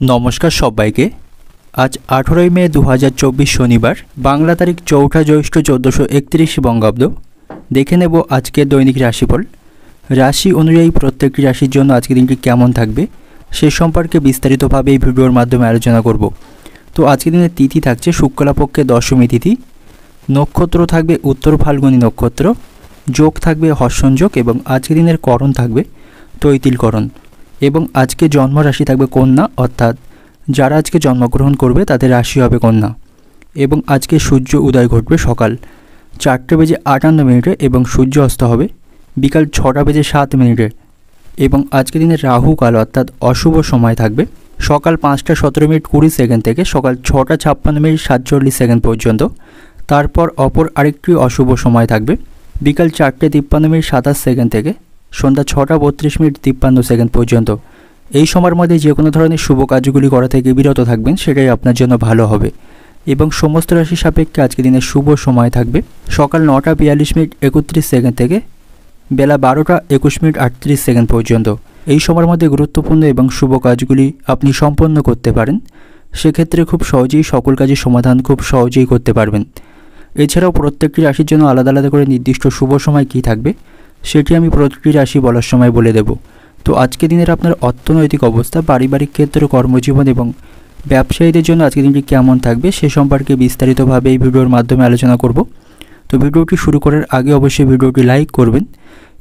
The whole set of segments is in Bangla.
नमस्कार सबाइके आज 18 मे 2024 शनिवार बांगला तारीख 4 ज्यैष्ठ 1431 बंगाब्द देखे नेब आज के दैनिक राशिफल। राशि अनुयायी प्रत्येकटी राशिर जन्य आज के दिन केमन थाकबे से सम्पर्के विस्तारितभावे এই ভিডিওর माध्यमे आलोचना करब। तो आज के दिन तिथि थाकছে शुक्लपक्षे दशमी तिथि, नक्षत्र थाकবে उत्तर फाल्गुनी नक्षत्र, जोग थाकবে हर्षण एवं आज के दिन करण थाकবে तैतिल करण एवं आज के जन्म राशि थाकবে कन्या अर्थात যারা আজকে জন্মগ্রহণ করবে তাদের রাশি হবে কন্যা এবং আজকে সূর্য উদয় ঘটবে সকাল 4:58 এবং সূর্য অস্ত হবে বিকাল 6:07 এবং আজকে দিনে রাহু কাল অর্থাৎ অশুভ সময় থাকবে সকাল 5:17 থেকে সকাল 6:56 পর্যন্ত। তারপর অপর আরেকটি অশুভ সময় থাকবে বিকাল 4:53 থেকে সন্ধ্যা 6:32 পর্যন্ত। এই সময়ের মধ্যে যে কোনো ধরনের শুভ কাজগুলি করা থেকে বিরত থাকবেন, সেটাই আপনার জন্য ভালো হবে। এবং সমস্ত রাশি সাপেক্ষে আজকে দিনের শুভ সময় থাকবে সকাল 9:42 থেকে বেলা 12:21 পর্যন্ত। এই সময়ের মধ্যে গুরুত্বপূর্ণ এবং শুভ কাজগুলি আপনি সম্পন্ন করতে পারেন, সেক্ষেত্রে খুব সহজেই সকল কাজের সমাধান খুব সহজেই করতে পারবেন। এছাড়াও প্রত্যেকটি রাশির জন্য আলাদা আলাদা করে নির্দিষ্ট শুভ সময় কী থাকবে সেটি আমি প্রতিটি রাশি বলার সময় বলে দেব। তো আজকে দিনের আপনার অর্থনৈতিক অবস্থা, পারিবারিক ক্ষেত্র, কর্মজীবন এবং ব্যবসায়ীদের জন্য আজকে দিনটি কেমন থাকবে সে সম্পর্কে বিস্তারিতভাবে এই ভিডিওর মাধ্যমে আলোচনা করব। তো ভিডিওটি শুরু করার আগে অবশ্যই ভিডিওটি লাইক করবেন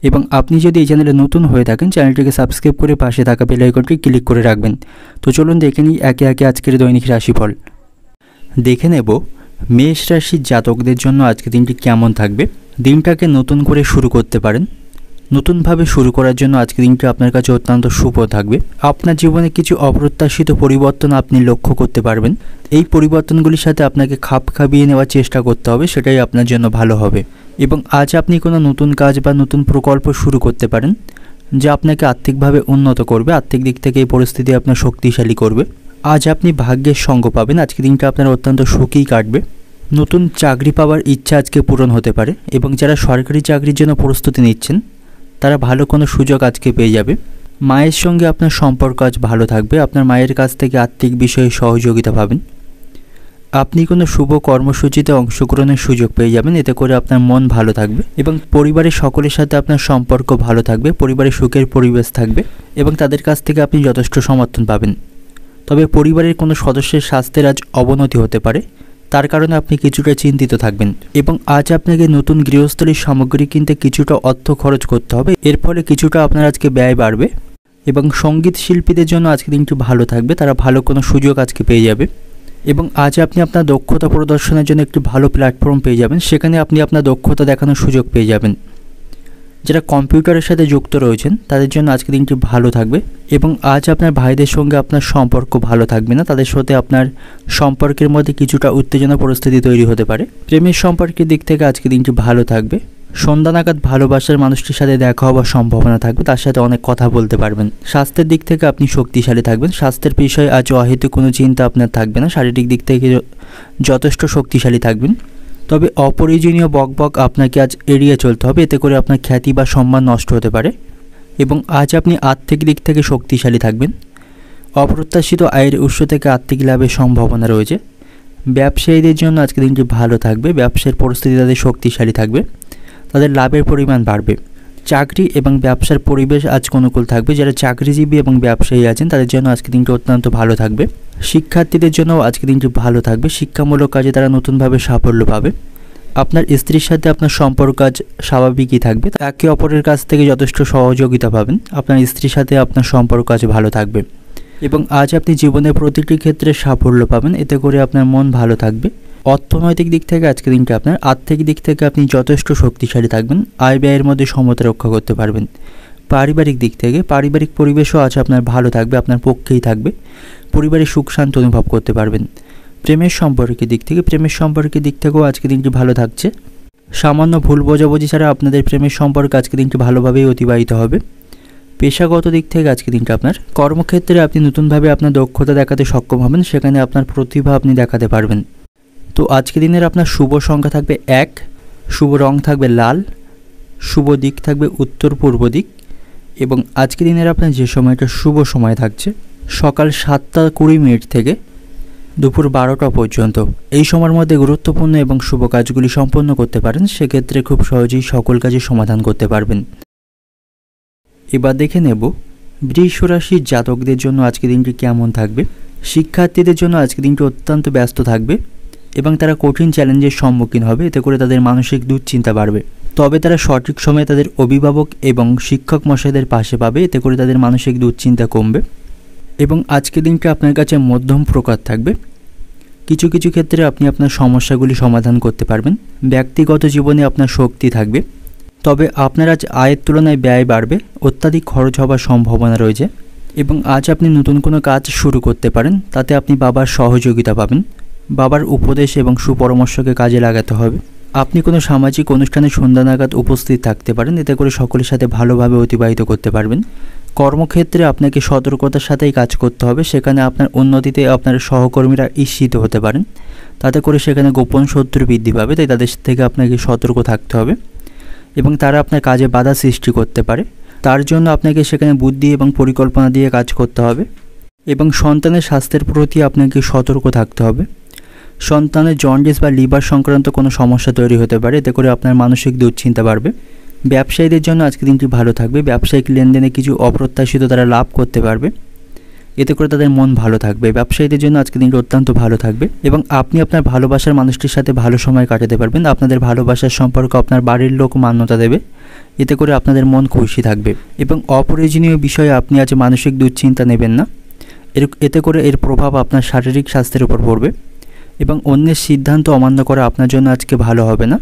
এবং আপনি যদি এই চ্যানেলে নতুন হয়ে থাকেন চ্যানেলটিকে সাবস্ক্রাইব করে পাশে থাকা বেল আইকনটি ক্লিক করে রাখবেন। তো চলুন দেখে নিই একে একে আজকের দৈনিক রাশিফল। দেখে নেব মেষ রাশির জাতকদের জন্য আজকে দিনটি কেমন থাকবে। দিনটাকে নতুন করে শুরু করতে পারেন। নতুনভাবে শুরু করার জন্য আজকে দিনটি আপনার কাছে অত্যন্ত শুভ থাকবে। আপনার জীবনে কিছু অপ্রত্যাশিত পরিবর্তন আপনি লক্ষ্য করতে পারবেন। এই পরিবর্তনগুলির সাথে আপনাকে খাপ খাইয়ে নেওয়ার চেষ্টা করতে হবে, সেটাই আপনার জন্য ভালো হবে। এবং আজ আপনি কোনো নতুন কাজ বা নতুন প্রকল্প শুরু করতে পারেন যা আপনাকে আর্থিকভাবে উন্নত করবে। আর্থিক দিক থেকে এই পরিস্থিতি আপনার শক্তিশালী করবে। আজ আপনি ভাগ্যের সঙ্গ পাবেন। আজকে দিনটা আপনার অত্যন্ত সুখেই কাটবে। নতুন চাকরি পাওয়ার ইচ্ছা আজকে পূরণ হতে পারে এবং যারা সরকারি চাকরির জন্য প্রস্তুতি নিচ্ছেন তারা ভালো কোনো সুযোগ আজকে পেয়ে যাবে। মায়ের সঙ্গে আপনার সম্পর্ক আজ ভালো থাকবে। আপনার মায়ের কাছ থেকে আর্থিক বিষয়ে সহযোগিতা পাবেন। আপনি কোনো শুভ কর্মসূচিতে অংশগ্রহণের সুযোগ পেয়ে যাবেন, এতে করে আপনার মন ভালো থাকবে এবং পরিবারের সকলের সাথে আপনার সম্পর্ক ভালো থাকবে। পরিবারে সুখের পরিবেশ থাকবে এবং তাদের কাছ থেকে আপনি যথেষ্ট সমর্থন পাবেন। তবে পরিবারের কোনো সদস্যের স্বাস্থ্যের আজ অবনতি হতে পারে, তার কারণে আপনি কিছুটা চিন্তিত থাকবেন। এবং আজ আপনাকে নতুন গৃহস্থলীর সামগ্রী কিনতে কিছুটা অর্থ খরচ করতে হবে, এর ফলে কিছুটা আপনার আজকে ব্যয় বাড়বে। এবং সঙ্গীত শিল্পীদের জন্য আজকে দিনটি ভালো থাকবে, তারা ভালো কোনো সুযোগ আজকে পেয়ে যাবে। এবং আজ আপনি আপনার দক্ষতা প্রদর্শনের জন্য একটি ভালো প্ল্যাটফর্ম পেয়ে যাবেন, সেখানে আপনি আপনার দক্ষতা দেখানোর সুযোগ পেয়ে যাবেন। যারা কম্পিউটারের সাথে যুক্ত রয়েছেন তাদের জন্য আজকে দিনটি ভালো থাকবে। এবং আজ আপনার ভাইদের সঙ্গে আপনার সম্পর্ক ভালো থাকবে না, তাদের সাথে আপনার সম্পর্কের মধ্যে কিছুটা উত্তেজনা পরিস্থিতি তৈরি হতে পারে। প্রেমের সম্পর্কের দিক থেকে আজকে দিনটি ভালো থাকবে। সন্ধ্যা নাগাদ ভালোবাসার মানুষটির সাথে দেখা হওয়ার সম্ভাবনা থাকবে, তার সাথে অনেক কথা বলতে পারবেন। স্বাস্থ্যের দিক থেকে আপনি শক্তিশালী থাকবেন। স্বাস্থ্যের বিষয়ে আজ অহেতুক কোনো চিন্তা আপনার থাকবে না। শারীরিক দিক থেকে যথেষ্ট শক্তিশালী থাকবেন। তবে অপ্রয়োজনীয় বকবক আপনাকে আজ এড়িয়ে চলতে হবে, এতে করে আপনার খ্যাতি বা সম্মান নষ্ট হতে পারে। এবং আজ আপনি আর্থিক দিক থেকে শক্তিশালী থাকবেন। অপ্রত্যাশিত আয়ের উৎস থেকে আর্থিক লাভের সম্ভাবনা রয়েছে। ব্যবসায়ীদের জন্য আজকে দিনটি ভালো থাকবে। ব্যবসার পরিস্থিতি তাদের শক্তিশালী থাকবে, তাদের লাভের পরিমাণ বাড়বে। চাকরি এবং ব্যবসার পরিবেশ আজ অনুকূল থাকবে। যারা চাকরিজীবী এবং ব্যবসায়ী আছেন তাদের জন্য আজকে দিনটি অত্যন্ত ভালো থাকবে। শিক্ষার্থীদের জন্যও আজকে দিনটি ভালো থাকবে। শিক্ষামূলক কাজে তারা নতুনভাবে সাফল্য পাবে। আপনার স্ত্রীর সাথে আপনার সম্পর্ক আজ স্বাভাবিকই থাকবে, একে অপরের কাছ থেকে যথেষ্ট সহযোগিতা পাবেন। আপনার স্ত্রীর সাথে আপনার সম্পর্ক আজ ভালো থাকবে এবং আজ আপনি জীবনের প্রতিটি ক্ষেত্রে সাফল্য পাবেন, এতে করে আপনার মন ভালো থাকবে। অর্থনৈতিক দিক থেকে আজকে দিনটি আপনার আর্থিক দিক থেকে আপনি যথেষ্ট শক্তিশালী থাকবেন। আয় ব্যয়ের মধ্যে সমতা রক্ষা করতে পারবেন। পারিবারিক দিক থেকে পারিবারিক পরিবেশও আজ আপনার ভালো থাকবে, আপনার পক্ষেই থাকবে। পরিবারে সুখ শান্তি অনুভব করতে পারবেন। প্রেমের সম্পর্কের দিক থেকেও আজকে দিনটি ভালো থাকছে। সামান্য ভুল বোঝাবুঝি ছাড়া আপনাদের প্রেমের সম্পর্ক আজকে দিনটি ভালোভাবেই অতিবাহিত হবে। পেশাগত দিক থেকে আজকে দিনটা আপনার কর্মক্ষেত্রে আপনি নতুনভাবে আপনার দক্ষতা দেখাতে সক্ষম হবেন, সেখানে আপনার প্রতিভা আপনি দেখাতে পারবেন। তো আজকে দিনের আপনার শুভ সংখ্যা থাকবে 1, শুভ রং থাকবে লাল, শুভ দিক থাকবে উত্তর পূর্ব দিক। এবং আজকে দিনের আপনার যে সময়টা শুভ সময় থাকছে সকাল 7:20 থেকে দুপুর 12টা পর্যন্ত। এই সময়ের মধ্যে গুরুত্বপূর্ণ এবং শুভ কাজগুলি সম্পন্ন করতে পারেন, সেক্ষেত্রে খুব সহজেই সকল কাজের সমাধান করতে পারবেন। এবার দেখে নেব বৃষ রাশির জাতকদের জন্য আজকের দিনটি কেমন থাকবে। শিক্ষার্থীদের জন্য আজকের দিনটি অত্যন্ত ব্যস্ত থাকবে এবং তারা কঠিন চ্যালেঞ্জের সম্মুখীন হবে, এতে করে তাদের মানসিক দুশ্চিন্তা বাড়বে। তবে তারা সঠিক সময়ে তাদের অভিভাবক এবং শিক্ষক মশাইদের পাশে পাবে, এতে করে তাদের মানসিক দুশ্চিন্তা কমবে। এবং আজকের দিনটা আপনার কাছে মধ্যম প্রকার থাকবে। কিছু কিছু ক্ষেত্রে আপনি আপনার সমস্যাগুলি সমাধান করতে পারবেন। ব্যক্তিগত জীবনে আপনার শক্তি থাকবে, তবে আপনার আজ আয়ের তুলনায় ব্যয় বাড়বে, অত্যাধিক খরচ হওয়ার সম্ভাবনা রয়েছে। এবং আজ আপনি নতুন কোনো কাজ শুরু করতে পারেন, তাতে আপনি বাবার সহযোগিতা পাবেন। বাবার উপদেশ এবং সুপরামর্শকে কাজে লাগাতে হবে। আপনি কোনো সামাজিক অনুষ্ঠানে সন্ধ্যা নাগাদ উপস্থিত থাকতে পারেন, এতে করে সকলের সাথে ভালোভাবে অতিবাহিত করতে পারবেন। কর্মক্ষেত্রে আপনাকে সতর্কতার সাথেই কাজ করতে হবে, সেখানে আপনার উন্নতিতে আপনার সহকর্মীরা ঈর্ষিত হতে পারেন, তাতে করে সেখানে গোপন শত্রু বৃদ্ধি পাবে, তাই তাদের থেকে আপনাকে সতর্ক থাকতে হবে এবং তারা আপনার কাজে বাধা সৃষ্টি করতে পারে। তার জন্য আপনাকে সেখানে বুদ্ধি এবং পরিকল্পনা দিয়ে কাজ করতে হবে। এবং সন্তানের স্বাস্থ্যের প্রতি আপনাকে সতর্ক থাকতে হবে। সন্তানের জন্ডিস বা লিভার সংক্রান্ত কোনো সমস্যা তৈরি হতে পারে, এতে করে আপনার মানসিক দুশ্চিন্তা বাড়বে। ব্যবসায়ীদের জন্য আজকের দিনটি ভালো থাকবে। ব্যবসায়িক লেনদেনে কিছু অপ্রত্যাশিত তারা লাভ করতে পারবে, এতে করে তাদের মন ভালো থাকবে। ব্যবসায়ীদের জন্য আজকের দিনটি অত্যন্ত ভালো থাকবে এবং আপনি আপনার ভালোবাসার মানুষটির সাথে ভালো সময় কাটাতে পারবেন। আপনাদের ভালোবাসার সম্পর্ক আপনার বাড়ির লোক মান্যতা দেবে, এতে করে আপনাদের মন খুশি থাকবে। এবং অপ্রয়োজনীয় বিষয়ে আপনি আজ মানসিক দুশ্চিন্তা নেবেন না, এতে করে এর প্রভাব আপনার শারীরিক স্বাস্থ্যের উপর পড়বে। এবং অন্যের সিদ্ধান্ত অমান্য করা আপনার জন্য আজকে ভালো হবে না।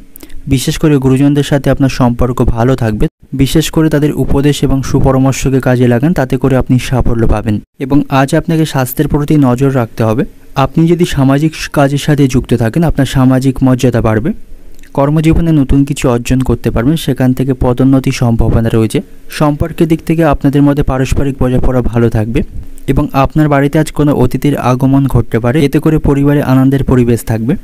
বিশেষ করে গুরুজনদের সাথে আপনার সম্পর্ক ভালো থাকবে, বিশেষ করে তাদের উপদেশ এবং সুপরামর্শকে কাজে লাগান, তাতে করে আপনি সাফল্য পাবেন। এবং আজ আপনাকে স্বাস্থ্যের প্রতি নজর রাখতে হবে। আপনি যদি সামাজিক কাজের সাথে যুক্ত থাকেন, আপনার সামাজিক মর্যাদা বাড়বে। কর্মজীবনে নতুন কিছু অর্জন করতে পারবেন, সেখান থেকে পদোন্নতির সম্ভাবনা রয়েছে। সম্পর্কের দিক থেকে আপনাদের মধ্যে পারস্পরিক বোঝাপড়া ভালো থাকবে এবং আপনার বাড়িতে আজ কোনো অতিথির আগমন ঘটতে পারে, এতে করে পরিবারে আনন্দের পরিবেশ থাকবে।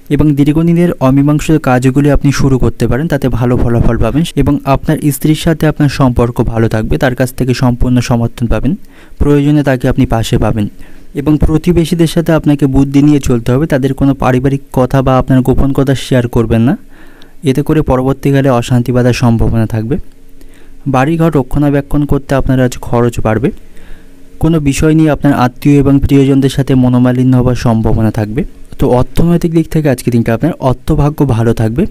এবং দীর্ঘদিনের অমীমাংসিত কাজগুলি আপনি শুরু করতে পারেন, তাতে ভালো ফলাফল পাবেন। এবং আপনার স্ত্রীর সাথে আপনার সম্পর্ক ভালো থাকবে, তার কাছ থেকে সম্পূর্ণ সমর্থন পাবেন, প্রয়োজনে তাকে আপনি পাশে পাবেন। এবং প্রতিবেশীদের সাথে আপনাকে বুদ্ধি নিয়ে চলতে হবে, তাদের কোনো পারিবারিক কথা বা আপনার গোপন কথা শেয়ার করবেন না, এতে করে পরবর্তীকালে অশান্তি বাঁধার সম্ভাবনা থাকবে। বাড়িঘর রক্ষণাবেক্ষণ করতে আপনার আজ খরচ বাড়বে। কোনো বিষয় নিয়ে আপনার আত্মীয় এবং প্রিয়জনদের সাথে মনোমালিন্য হওয়ার সম্ভাবনা থাকবে। তো অর্থনৈতিক দিক থেকে আজকে দিনটা আপনার অর্থভাগ্য ভালো থাকবে,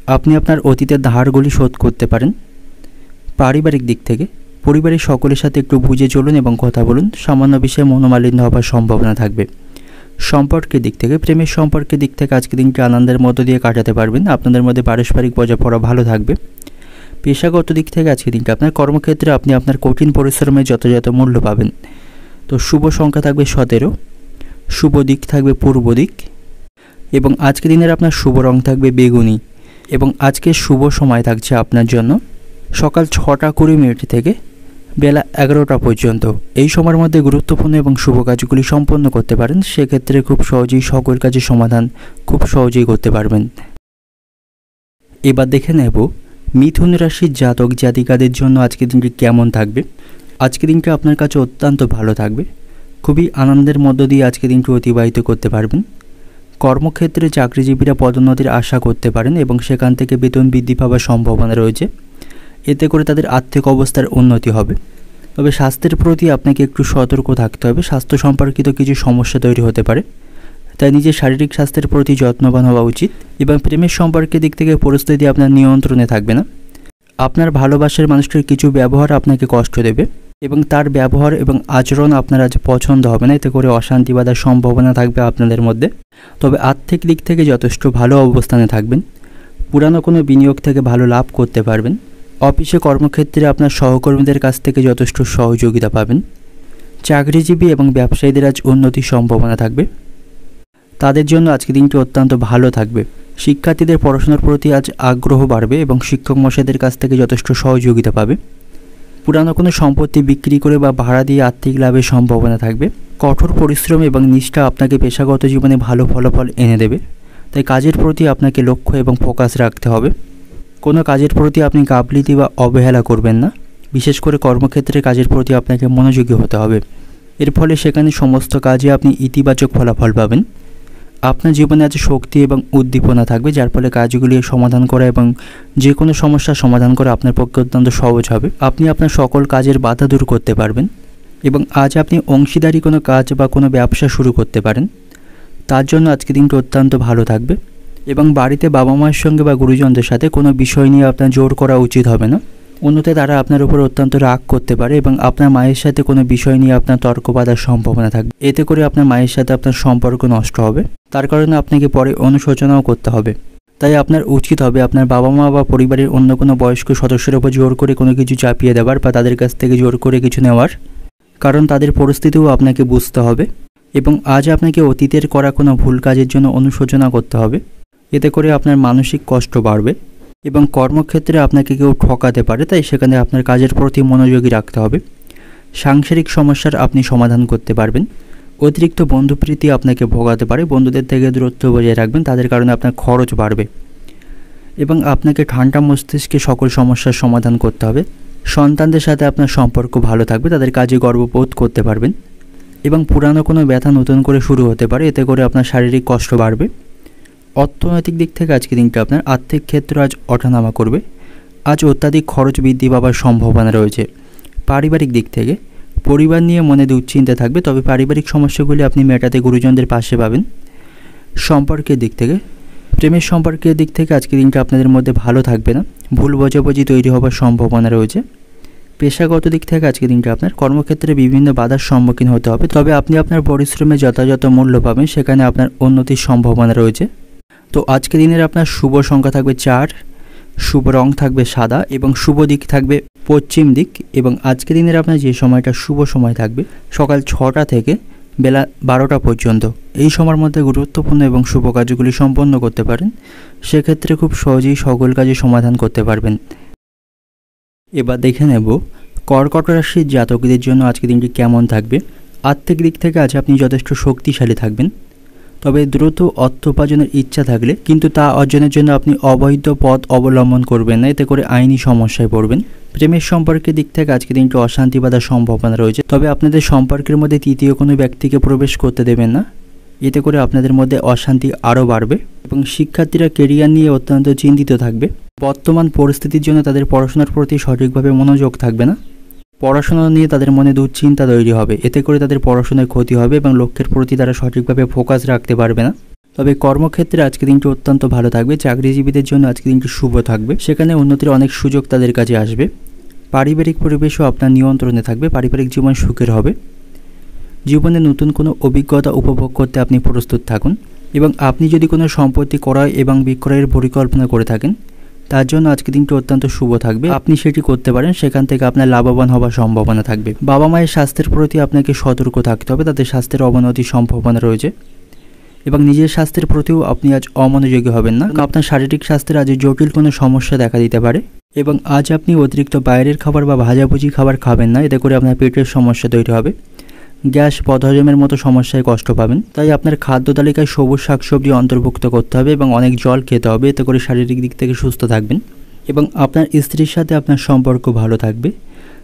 আপনি আপনার অতীতের ধারগুলি শোধ করতে পারেন। পারিবারিক দিক থেকে পরিবারের সকলের সাথে একটু বুঝে চলুন এবং কথা বলুন, সামান্য বিষয়ে মনোমালিন্য হওয়ার সম্ভাবনা থাকবে। সম্পর্কের দিক থেকে প্রেমের সম্পর্কের দিক থেকে আজকে দিনটি আনন্দের মধ্য দিয়ে কাটাতে পারবেন, আপনাদের মধ্যে পারস্পরিক বোঝাপড়া ভালো থাকবে। পেশাগত দিক থেকে আজকে দিনটা আপনার কর্মক্ষেত্রে আপনি আপনার কঠিন পরিশ্রমের যথাযথ মূল্য পাবেন। তো শুভ সংখ্যা থাকবে 17, শুভ দিক থাকবে পূর্ব দিক এবং আজকে দিনের আপনার শুভ রং থাকবে বেগুনি। এবং আজকে শুভ সময় থাকছে আপনার জন্য সকাল 6:20 থেকে বেলা 11টা পর্যন্ত। এই সময়ের মধ্যে গুরুত্বপূর্ণ এবং শুভ কাজগুলি সম্পন্ন করতে পারেন, সেক্ষেত্রে খুব সহজেই সকল কাজের সমাধান খুব সহজেই করতে পারবেন। এবার দেখে নেব মিথুন রাশির জাতক জাতিকাদের জন্য আজকের দিনটি কেমন থাকবে। আজকের দিনটা আপনার কাছে অত্যন্ত ভালো থাকবে, খুবই আনন্দের মধ্য দিয়ে আজকে দিনটি অতিবাহিত করতে পারবেন। কর্মক্ষেত্রে চাকরিজীবীরা পদোন্নতির আশা করতে পারেন এবং সেখান থেকে বেতন বৃদ্ধি পাওয়ার সম্ভাবনা রয়েছে, এতে করে তাদের আর্থিক অবস্থার উন্নতি হবে। তবে স্বাস্থ্যের প্রতি আপনাকে একটু সতর্ক থাকতে হবে, স্বাস্থ্য সম্পর্কিত কিছু সমস্যা তৈরি হতে পারে, তাই নিজের শারীরিক স্বাস্থ্যের প্রতি যত্নবান হওয়া উচিত। এবং প্রেমের সম্পর্কের দিক থেকে পরিস্থিতি আপনার নিয়ন্ত্রণে থাকবে না। আপনার ভালোবাসার মানুষটির কিছু ব্যবহার আপনাকে কষ্ট দেবে এবং তার ব্যবহার এবং আচরণ আপনার আজ পছন্দ হবে না, এতে করে অশান্তি বাঁধার সম্ভাবনা থাকবে আপনাদের মধ্যে। তবে আর্থিক দিক থেকে যথেষ্ট ভালো অবস্থানে থাকবেন, পুরানো কোনো বিনিয়োগ থেকে ভালো লাভ করতে পারবেন। অফিসে কর্মক্ষেত্রে আপনার সহকর্মীদের কাছ থেকে যথেষ্ট সহযোগিতা পাবেন। চাকরিজীবী এবং ব্যবসায়ীদের আজ উন্নতির সম্ভাবনা থাকবে, তাদের জন্য আজকে দিনটি অত্যন্ত ভালো থাকবে। শিক্ষার্থীদের পড়াশোনার প্রতি আজ আগ্রহ বাড়বে এবং শিক্ষক মশাইদের কাছ থেকে যথেষ্ট সহযোগিতা পাবে। পুরানো কোনো সম্পত্তি বিক্রি করে বা ভাড়া দিয়ে আর্থিক লাভের সম্ভাবনা থাকবে। কঠোর পরিশ্রম এবং নিষ্ঠা আপনাকে পেশাগত জীবনে ভালো ফলাফল এনে দেবে, তাই কাজের প্রতি আপনাকে লক্ষ্য এবং ফোকাস রাখতে হবে। কোনো কাজের প্রতি আপনি গাফিলতি বা অবহেলা করবেন না, বিশেষ করে কর্মক্ষেত্রে কাজের প্রতি আপনাকে মনোযোগী হতে হবে। এর ফলে সেখানে সমস্ত কাজে আপনি ইতিবাচক ফলাফল পাবেন। আপনার জীবনে আজ শক্তি এবং উদ্দীপনা থাকবে, যার ফলে কাজগুলি সমাধান করা এবং যে কোনো সমস্যার সমাধান করা আপনার পক্ষে অত্যন্ত সহজ হবে। আপনি আপনার সকল কাজের বাধা দূর করতে পারবেন এবং আজ আপনি অংশীদারি কোনো কাজ বা কোনো ব্যবসা শুরু করতে পারেন। তার জন্য আজকে দিনটি অত্যন্ত ভালো থাকবে এবং বাড়িতে বাবা মায়ের সঙ্গে বা গুরুজনদের সাথে কোনো বিষয় নিয়ে আপনার জোর করা উচিত হবে না, অন্যথায় তারা আপনার উপর অত্যন্ত রাগ করতে পারে এবং আপনার মায়ের সাথে কোনো বিষয় নিয়ে আপনার তর্ক বাঁধার সম্ভাবনা থাকবে। এতে করে আপনার মায়ের সাথে আপনার সম্পর্ক নষ্ট হবে, তার কারণে আপনাকে পরে অনুশোচনাও করতে হবে। তাই আপনার উচিত হবে আপনার বাবা মা বা পরিবারের অন্য কোনো বয়স্ক সদস্যের উপর জোর করে কোনো কিছু চাপিয়ে দেওয়ার বা তাদের কাছ থেকে জোর করে কিছু নেওয়ার, কারণ তাদের পরিস্থিতিও আপনাকে বুঝতে হবে এবং আজ আপনাকে অতীতের করা কোনো ভুল কাজের জন্য অনুশোচনা করতে হবে। এতে করে আপনার মানসিক কষ্ট বাড়বে এবং কর্মক্ষেত্রে আপনাকে কেউ ঠকাতে পারে, তাই সেখানে আপনার কাজের প্রতি মনোযোগী রাখতে হবে। সাংসারিক সমস্যার আপনি সমাধান করতে পারবেন। অতিরিক্ত বন্ধুপ্রীতি আপনাকে ভোগাতে পারে, বন্ধুদের থেকে দূরত্ব বজায় রাখবেন, তাদের কারণে আপনার খরচ বাড়বে এবং আপনাকে ঠান্ডা মস্তিষ্কে সকল সমস্যার সমাধান করতে হবে। সন্তানদের সাথে আপনার সম্পর্ক ভালো থাকবে, তাদের কাজে গর্ববোধ করতে পারবেন এবং পুরানো কোনো ব্যথা নতুন করে শুরু হতে পারে, এতে করে আপনার শারীরিক কষ্ট বাড়বে। অর্থনৈতিক দিক থেকে আজকে দিনটা আপনার আর্থিক ক্ষেত্র আজ ওঠানামা করবে। আজ অত্যাধিক খরচ বৃদ্ধি পাওয়ার সম্ভাবনা রয়েছে। পারিবারিক দিক থেকে পরিবার নিয়ে মনে দুশ্চিন্তা থাকবে, তবে পারিবারিক সমস্যাগুলি আপনি মেটাতে গুরুজনদের পাশে পাবেন। সম্পর্কের দিক থেকে প্রেমের সম্পর্কের দিক থেকে আজকে দিনটা আপনাদের মধ্যে ভালো থাকবে না, ভুল বোঝাবুঝি তৈরি হওয়ার সম্ভাবনা রয়েছে। পেশাগত দিক থেকে আজকে দিনটা আপনার কর্মক্ষেত্রে বিভিন্ন বাধার সম্মুখীন হতে হবে, তবে আপনি আপনার পরিশ্রমে যথাযথ মূল্য পাবেন, সেখানে আপনার উন্নতির সম্ভাবনা রয়েছে। তো আজকে দিনের আপনার শুভ সংখ্যা থাকবে 4, শুভ রং থাকবে সাদা এবং শুভ দিক থাকবে পশ্চিম দিক। এবং আজকে দিনের আপনার যে সময়টা শুভ সময় থাকবে সকাল 6টা থেকে বেলা 12টা পর্যন্ত, এই সময়ের মধ্যে গুরুত্বপূর্ণ এবং শুভ কাজগুলি সম্পন্ন করতে পারেন। সেক্ষেত্রে খুব সহজেই সকল কাজে সমাধান করতে পারবেন। এবার দেখে নেব কর্কট রাশির জাতকদের জন্য আজকে দিনটি কেমন থাকবে। আর্থিক দিক থেকে আজ আপনি যথেষ্ট শক্তিশালী থাকবেন, তবে দ্রুত অর্থ উপার্জনের ইচ্ছা থাকলে কিন্তু তা অর্জনের জন্য আপনি অবৈধ পথ অবলম্বন করবেন না, এতে করে আইনি সমস্যায় পড়বেন। প্রেমের সম্পর্কের দিক থেকে আজকে দিনটি অশান্তি বাঁধার সম্ভাবনা রয়েছে, তবে আপনাদের সম্পর্কের মধ্যে তৃতীয় কোনো ব্যক্তিকে প্রবেশ করতে দেবেন না, এতে করে আপনাদের মধ্যে অশান্তি আরও বাড়বে এবং শিক্ষার্থীরা কেরিয়ার নিয়ে অত্যন্ত চিন্তিত থাকবে। বর্তমান পরিস্থিতির জন্য তাদের পড়াশোনার প্রতি সঠিকভাবে মনোযোগ থাকবে না, পড়াশোনা নিয়ে তাদের মনে দুশ্চিন্তা তৈরি হবে, এতে করে তাদের পড়াশোনায় ক্ষতি হবে এবং লক্ষ্যের প্রতি তারা সঠিকভাবে ফোকাস রাখতে পারবে না। তবে কর্মক্ষেত্রে আজকে দিনটি অত্যন্ত ভালো থাকবে। চাকরিজীবীদের জন্য আজকে দিনটি শুভ থাকবে, সেখানে উন্নতির অনেক সুযোগ তাদের কাছে আসবে। পারিবারিক পরিবেশও আপনার নিয়ন্ত্রণে থাকবে, পারিবারিক জীবন সুখের হবে। জীবনে নতুন কোনো অভিজ্ঞতা উপভোগ করতে আপনি প্রস্তুত থাকুন এবং আপনি যদি কোনো সম্পত্তি ক্রয় এবং বিক্রয়ের পরিকল্পনা করে থাকেন তার জন্য আজকে দিনটি অত্যন্ত শুভ থাকবে, আপনি সেটি করতে পারেন, সেখান থেকে আপনার লাভবান হওয়ার সম্ভাবনা থাকবে। বাবা মায়ের স্বাস্থ্যের প্রতি আপনাকে সতর্ক থাকতে হবে, তাদের স্বাস্থ্যের অবনতির সম্ভাবনা রয়েছে এবং নিজের স্বাস্থ্যের প্রতিও আপনি আজ অমনোযোগী হবেন না, আপনার শারীরিক স্বাস্থ্যের আজ জটিল কোনো সমস্যা দেখা দিতে পারে এবং আজ আপনি অতিরিক্ত বাইরের খাবার বা ভাজাভুজি খাবার খাবেন না, এতে করে আপনার পেটের সমস্যা তৈরি হবে, গ্যাস বদহজমের মতো সমস্যায় কষ্ট পাবেন। তাই আপনার খাদ্য তালিকায় সবুজ শাকসবজি অন্তর্ভুক্ত করতে হবে এবং অনেক জল খেতে হবে, এতে করে শারীরিক দিক থেকে সুস্থ থাকবেন এবং আপনার স্ত্রীর সাথে আপনার সম্পর্ক ভালো থাকবে,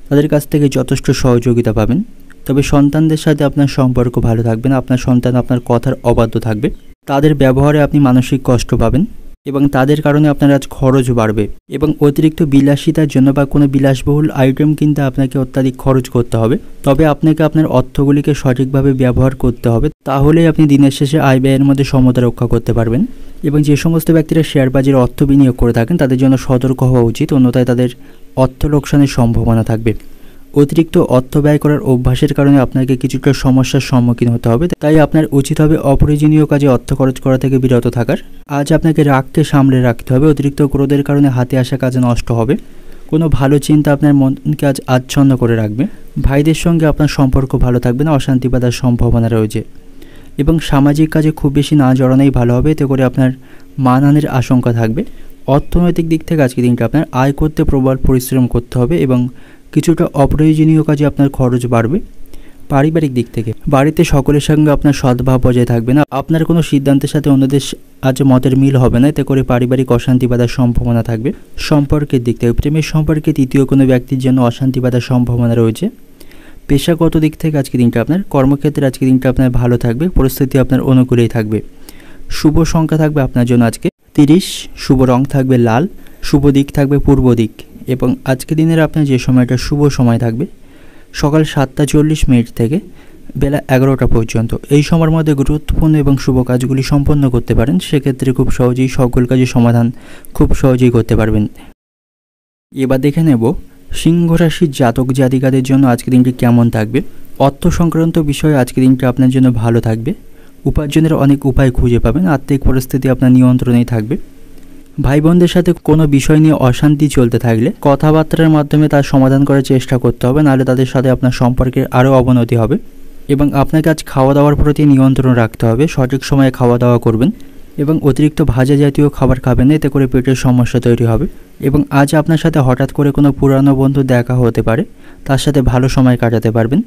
তাদের কাছ থেকে যথেষ্ট সহযোগিতা পাবেন। তবে সন্তানদের সাথে আপনার সম্পর্ক ভালো থাকবে না, আপনার সন্তান আপনার কথার অবাধ্য থাকবে, তাদের ব্যবহারে আপনি মানসিক কষ্ট পাবেন এবং তাদের কারণে আপনার আজ খরচ বাড়বে এবং অতিরিক্ত বিলাসিতার জন্য বা কোনো বিলাসবহুল আইটেম কিনতে আপনাকে অত্যাধিক খরচ করতে হবে। তবে আপনাকে আপনার অর্থগুলিকে সঠিকভাবে ব্যবহার করতে হবে, তাহলেই আপনি দিনের শেষে আয় ব্যয়ের মধ্যে সমতা রক্ষা করতে পারবেন। এবং যে সমস্ত ব্যক্তিরা শেয়ার বাজারে অর্থ বিনিয়োগ করে থাকেন তাদের জন্য সতর্ক হওয়া উচিত, অন্যথায় তাদের অর্থ লোকসানের সম্ভাবনা থাকবে। অতিরিক্ত অর্থ ব্যয় করার অভ্যাসের কারণে আপনাকে কিছুটা সমস্যার সম্মুখীন হতে হবে, তাই আপনার উচিত হবে অপ্রয়োজনীয় কাজে অর্থ খরচ করা থেকে বিরত থাকার। আজ আপনাকে রাগকে সামলে রাখতে হবে, অতিরিক্ত ক্রোধের কারণে হাতে আসা কাজ নষ্ট হবে। কোনো ভালো চিন্তা আপনার মনকে আজ আচ্ছন্ন করে রাখবে। ভাইদের সঙ্গে আপনার সম্পর্ক ভালো থাকবে না, অশান্তি বাঁধার সম্ভাবনা রয়েছে এবং সামাজিক কাজে খুব বেশি না জড়ানোই ভালো হবে, এতে করে আপনার মানহানির আশঙ্কা থাকবে। অর্থনৈতিক দিক থেকে আজকে দিনটা আপনার আয় করতে প্রবল পরিশ্রম করতে হবে এবং কিছুটা অপ্রয়োজনীয় কাজে আপনার খরচ বাড়বে। পারিবারিক দিক থেকে বাড়িতে সকলের সঙ্গে আপনার সদ্ভাব বজায় থাকবে না, আপনার কোনো সিদ্ধান্তের সাথে অন্যদের আজ মতের মিল হবে না, এতে করে পারিবারিক অশান্তি বাঁধার সম্ভাবনা থাকবে। সম্পর্কের দিক থেকে প্রেমের সম্পর্কে তৃতীয় কোনো ব্যক্তির জন্য অশান্তি বাঁধার সম্ভাবনা রয়েছে, পেশাগত দিক থেকে আজকে দিনটা আপনার কর্মক্ষেত্রে আজকে দিনটা আপনার ভালো থাকবে, পরিস্থিতি আপনার অনুকূলেই থাকবে। শুভ সংখ্যা থাকবে আপনার জন্য আজকে 30, শুভ রং থাকবে লাল, শুভ দিক থাকবে পূর্ব দিক এবং আজকে দিনের আপনার যে সময়টা শুভ সময় থাকবে সকাল 7:40 থেকে বেলা 11টা পর্যন্ত। এই সময়ের মধ্যে গুরুত্বপূর্ণ এবং শুভ কাজগুলি সম্পন্ন করতে পারেন, সেক্ষেত্রে খুব সহজেই সকল কাজের সমাধান খুব সহজেই করতে পারবেন। এবার দেখে নেব সিংহ রাশির জাতক জাতিকাদের জন্য আজকে দিনটি কেমন থাকবে। অর্থ সংক্রান্ত বিষয়ে আজকে দিনটি আপনার জন্য ভালো থাকবে, উপার্জনের অনেক উপায় খুঁজে পাবেন, আর্থিক পরিস্থিতি আপনার নিয়ন্ত্রণেই থাকবে। ভাই বোনদের সাথে কোনো বিষয় নিয়ে অশান্তি চলতে থাকলে কথাবার্তার মাধ্যমে তার সমাধান করার চেষ্টা করতে হবে, নাহলে তাদের সাথে আপনার সম্পর্কের আরও অবনতি হবে। এবং আপনাকে আজ খাওয়া দাওয়ার প্রতি নিয়ন্ত্রণ রাখতে হবে, সঠিক সময়ে খাওয়া দাওয়া করবেন এবং অতিরিক্ত ভাজা জাতীয় খাবার খাবেন না, এতে করে পেটের সমস্যা তৈরি হবে। এবং আজ আপনার সাথে হঠাৎ করে কোনো পুরানো বন্ধু দেখা হতে পারে, তার সাথে ভালো সময় কাটাতে পারবেন।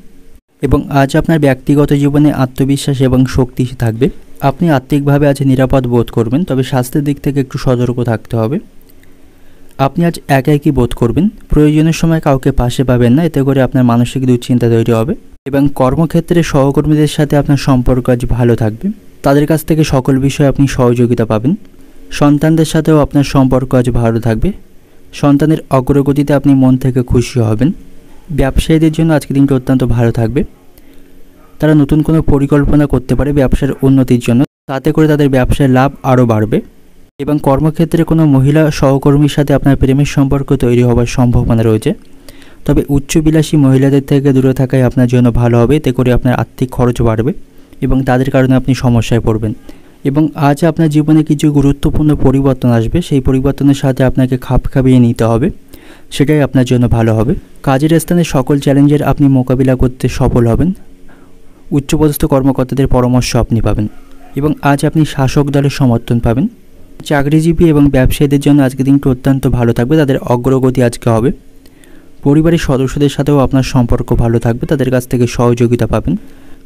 এবং আজ আপনার ব্যক্তিগত জীবনে আত্মবিশ্বাস এবং শক্তি থাকবে, আপনি আর্থিকভাবে আজ নিরাপদ বোধ করবেন, তবে স্বাস্থ্যের দিক থেকে একটু সতর্ক থাকতে হবে। আপনি আজ একাকী বোধ করবেন, প্রয়োজনের সময় কাউকে পাশে পাবেন না, এতে করে আপনার মানসিক দুশ্চিন্তা তৈরি হবে। এবং কর্মক্ষেত্রে সহকর্মীদের সাথে আপনার সম্পর্ক আজ ভালো থাকবে, তাদের কাছ থেকে সকল বিষয়ে আপনি সহযোগিতা পাবেন। সন্তানদের সাথেও আপনার সম্পর্ক আজ ভালো থাকবে, সন্তানের অগ্রগতিতে আপনি মন থেকে খুশি হবেন। ব্যবসায়ীদের জন্য আজকের দিনটি অত্যন্ত ভালো থাকবে, তারা নতুন কোনো পরিকল্পনা করতে পারে ব্যবসার উন্নতির জন্য, তাতে করে তাদের ব্যবসায় লাভ আরও বাড়বে। এবং কর্মক্ষেত্রে কোনো মহিলা সহকর্মীর সাথে আপনার প্রেমের সম্পর্ক তৈরি হওয়ার সম্ভাবনা রয়েছে, তবে উচ্চবিলাসী মহিলাদের থেকে দূরে থাকাই আপনার জন্য ভালো হবে, এতে করে আপনার আর্থিক খরচ বাড়বে এবং তাদের কারণে আপনি সমস্যায় পড়বেন। এবং আজ আপনার জীবনে কিছু গুরুত্বপূর্ণ পরিবর্তন আসবে, সেই পরিবর্তনের সাথে আপনাকে খাপ খাইয়ে নিতে হবে, সেটাই আপনার জন্য ভালো হবে। কাজের স্থানে সকল চ্যালেঞ্জের আপনি মোকাবিলা করতে সফল হবেন, উচ্চপদস্থ কর্মকর্তাদের পরামর্শ আপনি পাবেন এবং আজ আপনি শাসক দলের সমর্থন পাবেন। চাকরিজীবী এবং ব্যবসায়ীদের জন্য আজকের দিনটি অত্যন্ত ভালো থাকবে, তাদের অগ্রগতি আজকে হবে। পরিবারের সদস্যদের সাথেও আপনার সম্পর্ক ভালো থাকবে, তাদের কাছ থেকে সহযোগিতা পাবেন।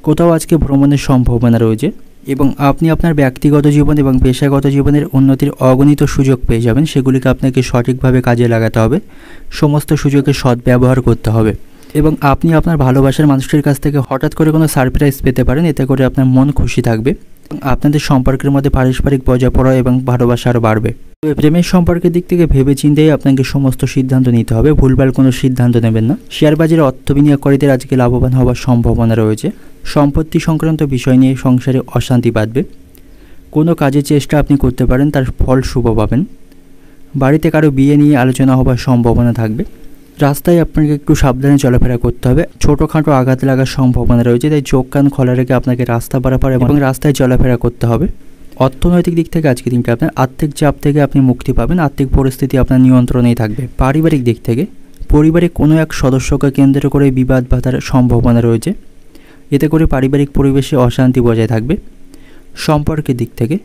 কোথাও আজকে ভ্রমণের সম্ভাবনা রয়েছে এবং আপনি আপনার ব্যক্তিগত জীবন এবং পেশাগত জীবনের উন্নতির অগণিত সুযোগ পেয়ে যাবেন, সেগুলিকে আপনাকে সঠিকভাবে কাজে লাগাতে হবে, সমস্ত সুযোগের সদ্ব্যবহার করতে হবে। এবং আপনি আপনার ভালোবাসার মানুষটির কাছ থেকে হঠাৎ করে কোনো সারপ্রাইজ পেতে পারেন, এতে করে আপনার মন খুশি থাকবে, আপনাদের সম্পর্কের মধ্যে পারস্পরিক বোঝাপড়া এবং ভালোবাসা আরও বাড়বে। তবে প্রেমের সম্পর্কের দিক থেকে ভেবে চিন্তেই আপনাকে সমস্ত সিদ্ধান্ত নিতে হবে, ভুলভাল কোনো সিদ্ধান্ত নেবেন না। শেয়ার বাজারে অর্থ বিনিয়োগকারীদের আজকে লাভবান হওয়ার সম্ভাবনা রয়েছে, সম্পত্তি সংক্রান্ত বিষয় নিয়ে সংসারে অশান্তি বাঁধবে। কোনো কাজের চেষ্টা আপনি করতে পারেন, তার ফল শুভ পাবেন। বাড়িতে কারো বিয়ে নিয়ে আলোচনা হওয়ার সম্ভাবনা থাকবে, রাস্তায় আপনাকে একটু সাবধানে চলাফেরা করতে হবে, ছোটোখাটো আঘাত লাগার সম্ভাবনা রয়েছে, তাই চোখ কান খোলা রেখে আপনাকে রাস্তা পারাপার এবং রাস্তায় চলাফেরা করতে হবে। অর্থনৈতিক দিক থেকে আজকে দিনটা আপনার আর্থিক চাপ থেকে আপনি মুক্তি পাবেন, আর্থিক পরিস্থিতি আপনার নিয়ন্ত্রণেই থাকবে। পারিবারিক দিক থেকে পরিবারে কোনো এক সদস্যকে কেন্দ্র করে বিবাদ বাধার সম্ভাবনা রয়েছে, এতে করে পারিবারিক পরিবেশে অশান্তি বজায় থাকবে। সম্পর্কের দিক থেকে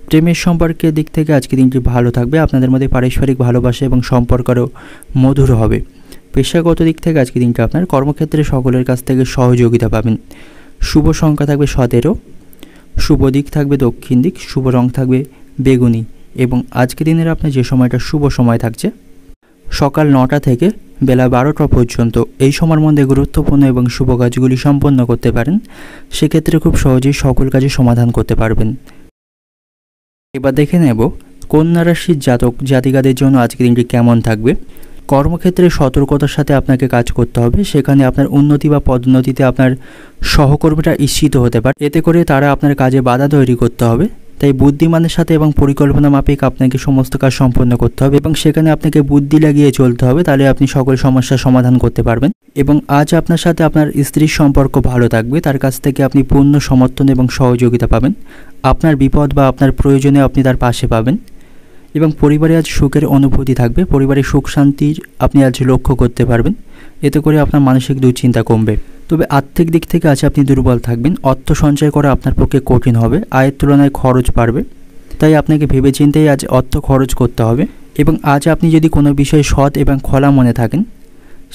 প্রেমের সম্পর্কের দিক থেকে আজকে দিনটি ভালো থাকবে, আপনাদের মধ্যে পারস্পরিক ভালোবাসা এবং সম্পর্কও মধুর হবে। পেশাগত দিক থেকে আজকে দিনটা আপনার কর্মক্ষেত্রে সকলের কাছ থেকে সহযোগিতা পাবেন। শুভ সংখ্যা থাকবে 17, শুভ দিক থাকবে দক্ষিণ দিক, শুভ রং থাকবে বেগুনি এবং আজকে দিনের আপনার যে সময়টা শুভ সময় থাকছে সকাল 9টা থেকে বেলা 12টা পর্যন্ত, এই সময়ের মধ্যে গুরুত্বপূর্ণ এবং শুভ কাজগুলি সম্পন্ন করতে পারেন, সেক্ষেত্রে খুব সহজেই সকল কাজে সমাধান করতে পারবেন। এবার দেখে নেব কন্যা রাশির জাতক জাতিকাদের জন্য আজকের দিনটি কেমন থাকবে। কর্মক্ষেত্রে সতর্কতার সাথে আপনাকে কাজ করতে হবে, সেখানে আপনার উন্নতি বা পদোন্নতিতে আপনার সহকর্মীরা ঈর্ষিত হতে পারে, এতে করে তারা আপনার কাজে বাধা তৈরি করতে হবে, তাই বুদ্ধিমানের সাথে এবং পরিকল্পনা মাফিক আপনাকে সমস্ত কাজ সম্পন্ন করতে হবে এবং সেখানে আপনাকে বুদ্ধি লাগিয়ে চলতে হবে, তাহলে আপনি সকল সমস্যার সমাধান করতে পারবেন। এবং আজ আপনার সাথে আপনার স্ত্রীর সম্পর্ক ভালো থাকবে, তার কাছ থেকে আপনি পূর্ণ সমর্থন এবং সহযোগিতা পাবেন, আপনার বিপদ বা আপনার প্রয়োজনে আপনি তার পাশে পাবেন। এবং পরিবারে আজ সুখের অনুভূতি থাকবে, পরিবারের সুখ শান্তির আপনি আজ লক্ষ্য করতে পারবেন, এতে করে আপনার মানসিক দুশ্চিন্তা কমবে। তবে আর্থিক দিক থেকে আজ আপনি দুর্বল থাকবেন, অর্থ সঞ্চয় করা আপনার পক্ষে কঠিন হবে, আয়ের তুলনায় খরচ বাড়বে, তাই আপনাকে ভেবেচিন্তেই আজ অর্থ খরচ করতে হবে। এবং আজ আপনি যদি কোনো বিষয়ে সৎ এবং খোলা মনে থাকেন,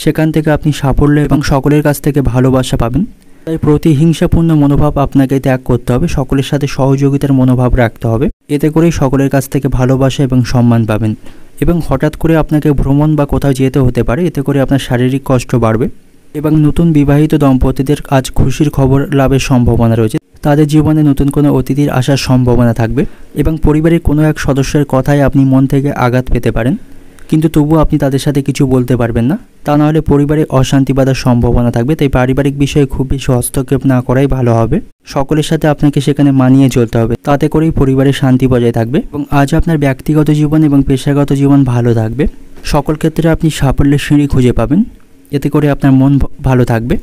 সেখান থেকে আপনি সাফল্য এবং সকলের কাছ থেকে ভালোবাসা পাবেন, তাই প্রতিহিংসাপূর্ণ মনোভাব আপনাকে ত্যাগ করতে হবে, সকলের সাথে সহযোগিতার মনোভাব রাখতে হবে, এতে করেই সকলের কাছ থেকে ভালোবাসা এবং সম্মান পাবেন। এবং হঠাৎ করে আপনাকে ভ্রমণ বা কোথাও যেতে হতে পারে, এতে করে আপনার শারীরিক কষ্ট বাড়বে, এবং নতুন বিবাহিত দম্পতিদের আজ খুশির খবর লাভের সম্ভাবনা রয়েছে। তাদের জীবনে নতুন কোনো অতিথির আসার সম্ভাবনা থাকবে এবং পরিবারের কোনো এক সদস্যের কথায় আপনি মন থেকে আঘাত পেতে পারেন, কিন্তু তবুও আপনি তাদের সাথে কিছু বলতে পারবেন না। তা নাহলে পরিবারে অশান্তি বাঁধার সম্ভাবনা থাকবে। তাই পারিবারিক বিষয়ে খুব বেশি হস্তক্ষেপ না করাই ভালো হবে। সকলের সাথে আপনাকে সেখানে মানিয়ে চলতে হবে, তাতে করেই পরিবারের শান্তি বজায় থাকবে। এবং আজ আপনার ব্যক্তিগত জীবন এবং পেশাগত জীবন ভালো থাকবে। সকল ক্ষেত্রে আপনি সাফল্যের সিঁড়ি খুঁজে পাবেন, এতে করে আপনার মন ভালো থাকবে।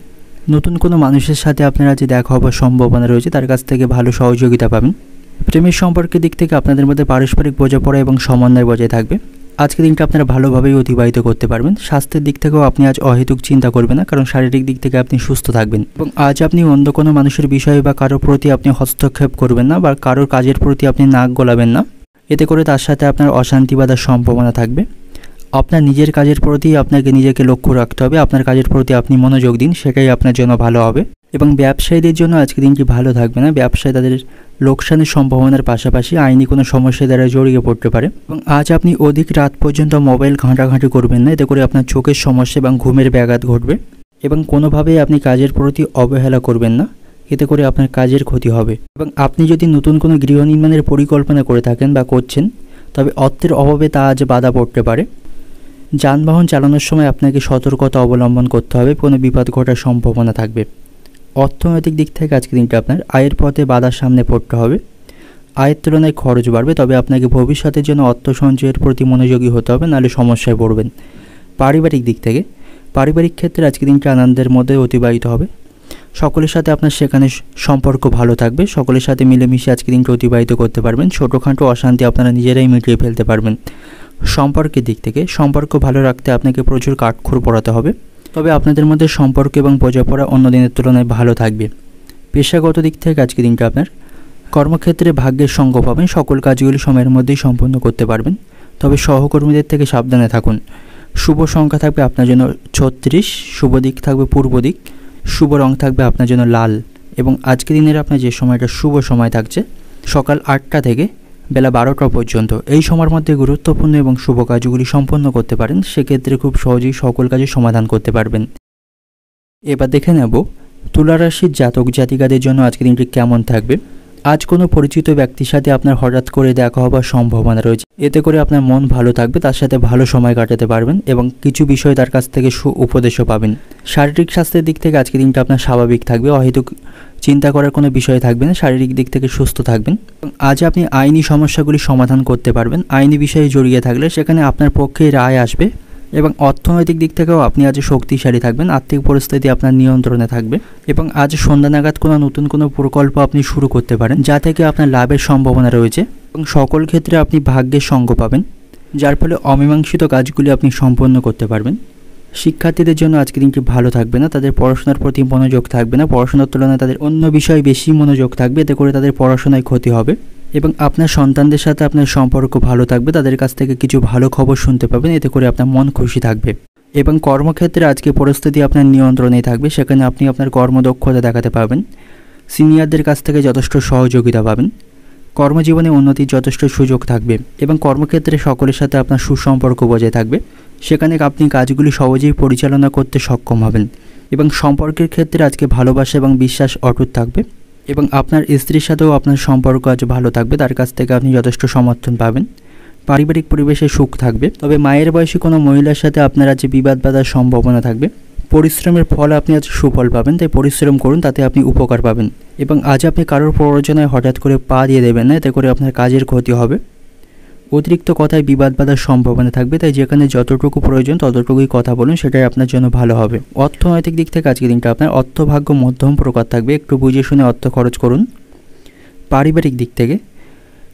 নতুন কোনো মানুষের সাথে আপনার আজ দেখা হবার সম্ভাবনা রয়েছে, তার কাছ থেকে ভালো সহযোগিতা পাবেন। প্রেমের সম্পর্কের দিক থেকে আপনাদের মধ্যে পারস্পরিক বোঝাপড়া এবং সমন্বয় বজায় থাকবে। আজকের দিনটা আপনারা ভালোভাবেই অতিবাহিত করতে পারবেন। স্বাস্থ্যের দিক থেকেও আপনি আজ অহেতুক চিন্তা করবেন না, কারণ শারীরিক দিক থেকে আপনি সুস্থ থাকবেন। এবং আজ আপনি অন্য কোনো মানুষের বিষয়ে বা কারোর প্রতি আপনি হস্তক্ষেপ করবেন না বা কারোর কাজের প্রতি আপনি নাক গলাবেন না, এতে করে তার সাথে আপনার অশান্তি বাঁধার সম্ভাবনা থাকবে। আপনার নিজের কাজের প্রতি আপনাকে নিজেকে লক্ষ্য রাখতে হবে। আপনার কাজের প্রতি আপনি মনোযোগ দিন, সেটাই আপনার জন্য ভালো হবে। এবং ব্যবসায়ীদের জন্য আজকের দিনটি ভালো থাকবে না। ব্যবসায় তাদের লোকসানের সম্ভাবনার পাশাপাশি আইনি কোনো সমস্যা দ্বারা জড়িয়ে পড়তে পারে। এবং আজ আপনি অধিক রাত পর্যন্ত মোবাইল ঘাঁটাঘাঁটি করবেন না, এতে করে আপনার চোখের সমস্যা এবং ঘুমের ব্যাঘাত ঘটবে। এবং কোনোভাবেই আপনি কাজের প্রতি অবহেলা করবেন না, এতে করে আপনার কাজের ক্ষতি হবে। এবং আপনি যদি নতুন কোনো গৃহ নির্মাণের পরিকল্পনা করে থাকেন বা করছেন, তবে অর্থের অভাবে তা আজ বাধা পড়তে পারে। যানবাহন চালানোর সময় আপনাকে সতর্কতা অবলম্বন করতে হবে, কোনো বিপদ ঘটার সম্ভাবনা থাকবে। অর্থনৈতিক দিক থেকে আজকের দিনটা আপনার আয়ের পথে বাধার সামনে পড়তে হবে। আয়ের তুলনায় খরচ বাড়বে, তবে আপনাকে ভবিষ্যতের জন্য অর্থ সঞ্চয়ের প্রতি মনোযোগী হতে হবে, নাহলে সমস্যায় পড়বেন। পারিবারিক দিক থেকে পারিবারিক ক্ষেত্রে আজকের দিনটা আনন্দের মধ্যে অতিবাহিত হবে। সকলের সাথে আপনার সেখানে সম্পর্ক ভালো থাকবে। সকলের সাথে মিলেমিশে আজকের দিনটা অতিবাহিত করতে পারবেন। ছোটোখাটো অশান্তি আপনারা নিজেরাই মিটিয়ে ফেলতে পারবেন। সম্পর্কের দিক থেকে সম্পর্ক ভালো রাখতে আপনাকে প্রচুর কাঠখড় পোড়াতে হবে, তবে আপনাদের মধ্যে সম্পর্ক এবং বোঝাপড়া অন্য দিনের তুলনায় ভালো থাকবে। পেশাগত দিক থেকে আজকের দিনটা আপনার কর্মক্ষেত্রে ভাগ্যের সঙ্গ পাবেন। সকল কাজগুলি সময়ের মধ্যেই সম্পন্ন করতে পারবেন, তবে সহকর্মীদের থেকে সাবধানে থাকুন। শুভ সংখ্যা থাকবে আপনার জন্য 36, শুভ দিক থাকবে পূর্ব দিক, শুভ রং থাকবে আপনার জন্য লাল। এবং আজকের দিনের আপনার যে সময়টা শুভ সময় থাকছে সকাল 8টা থেকে বেলা 12টা পর্যন্ত, এই সময়ের মধ্যে গুরুত্বপূর্ণ এবং শুভ কাজগুলি সম্পন্ন করতে পারেন। সেক্ষেত্রে খুব সহজেই সকল কাজের সমাধান করতে পারবেন। এবার দেখে নেব তুলা রাশির জাতক জাতিকাদের জন্য আজকের দিনটি কেমন থাকবে। আজ কোনো পরিচিত ব্যক্তির সাথে আপনার হঠাৎ করে দেখা হবার সম্ভাবনা রয়েছে, এতে করে আপনার মন ভালো থাকবে, তার সাথে ভালো সময় কাটাতে পারবেন এবং কিছু বিষয় তার কাছ থেকে উপদেশও পাবেন। শারীরিক স্বাস্থ্যের দিক থেকে আজকের দিনটা আপনার স্বাভাবিক থাকবে, অহেতুক চিন্তা করার কোনো বিষয় থাকবে না। শারীরিক দিক থেকে সুস্থ থাকবেন। আজ আপনি আইনি সমস্যাগুলি সমাধান করতে পারবেন। আইনি বিষয়ে জড়িয়ে থাকলে সেখানে আপনার পক্ষে রায় আসবে। এবং অর্থনৈতিক দিক থেকেও আপনি আজ শক্তিশালী থাকবেন। আর্থিক পরিস্থিতি আপনার নিয়ন্ত্রণে থাকবে। এবং আজ সন্ধ্যা নাগাদ নতুন কোনো প্রকল্প আপনি শুরু করতে পারেন, যা থেকে আপনার লাভের সম্ভাবনা রয়েছে। এবং সকল ক্ষেত্রে আপনি ভাগ্যের সঙ্গ পাবেন, যার ফলে অমীমাংসিত কাজগুলি আপনি সম্পন্ন করতে পারবেন। শিক্ষার্থীদের জন্য আজকের দিনটি ভালো থাকবে না। তাদের পড়াশোনার প্রতি মনোযোগ থাকবে না। পড়াশোনার তুলনায় তাদের অন্য বিষয়ে বেশি মনোযোগ থাকবে, এতে করে তাদের পড়াশোনায় ক্ষতি হবে। এবং আপনার সন্তানদের সাথে আপনার সম্পর্ক ভালো থাকবে। তাদের কাছ থেকে কিছু ভালো খবর শুনতে পাবেন, এতে করে আপনার মন খুশি থাকবে। এবং কর্মক্ষেত্রে আজকে পরিস্থিতি আপনার নিয়ন্ত্রণেই থাকবে। সেখানে আপনি আপনার কর্মদক্ষতা দেখাতে পারবেন। সিনিয়রদের কাছ থেকে যথেষ্ট সহযোগিতা পাবেন। কর্মজীবনে উন্নতির যথেষ্ট সুযোগ থাকবে এবং কর্মক্ষেত্রে সকলের সাথে আপনার সুসম্পর্ক বজায় থাকবে। সেখানে আপনি কাজগুলি সহজেই পরিচালনা করতে সক্ষম হবেন। এবং সম্পর্কের ক্ষেত্রে আজকে ভালোবাসা এবং বিশ্বাস অটুট থাকবে। এবং আপনার স্ত্রীর সাথেও আপনার সম্পর্ক আজ ভালো থাকবে, তার কাছ থেকে আপনি যথেষ্ট সমর্থন পাবেন। পারিবারিক পরিবেশে সুখ থাকবে, তবে মায়ের বয়সী কোনো মহিলার সাথে আপনার আজ বিবাদ বাঁধার সম্ভাবনা থাকবে। পরিশ্রমের ফল আপনি আজ সুফল পাবেন, তাই পরিশ্রম করুন, তাতে আপনি উপকার পাবেন। এবং আজ আপনি কারোর প্ররোচনায় হঠাৎ করে পা দিয়ে দেবেন না, এতে করে আপনার কাজের ক্ষতি হবে। অতিরিক্ত কথায় বিবাদ বাঁধার সম্ভাবনা থাকবে, তাই যেখানে যতটুকু প্রয়োজন ততটুকুই কথা বলুন, সেটাই আপনার জন্য ভালো হবে। অর্থনৈতিক দিক থেকে আজকের দিনটা আপনার অর্থভাগ্য মধ্যম প্রকার থাকবে, একটু বুঝে শুনে অর্থ খরচ করুন। পারিবারিক দিক থেকে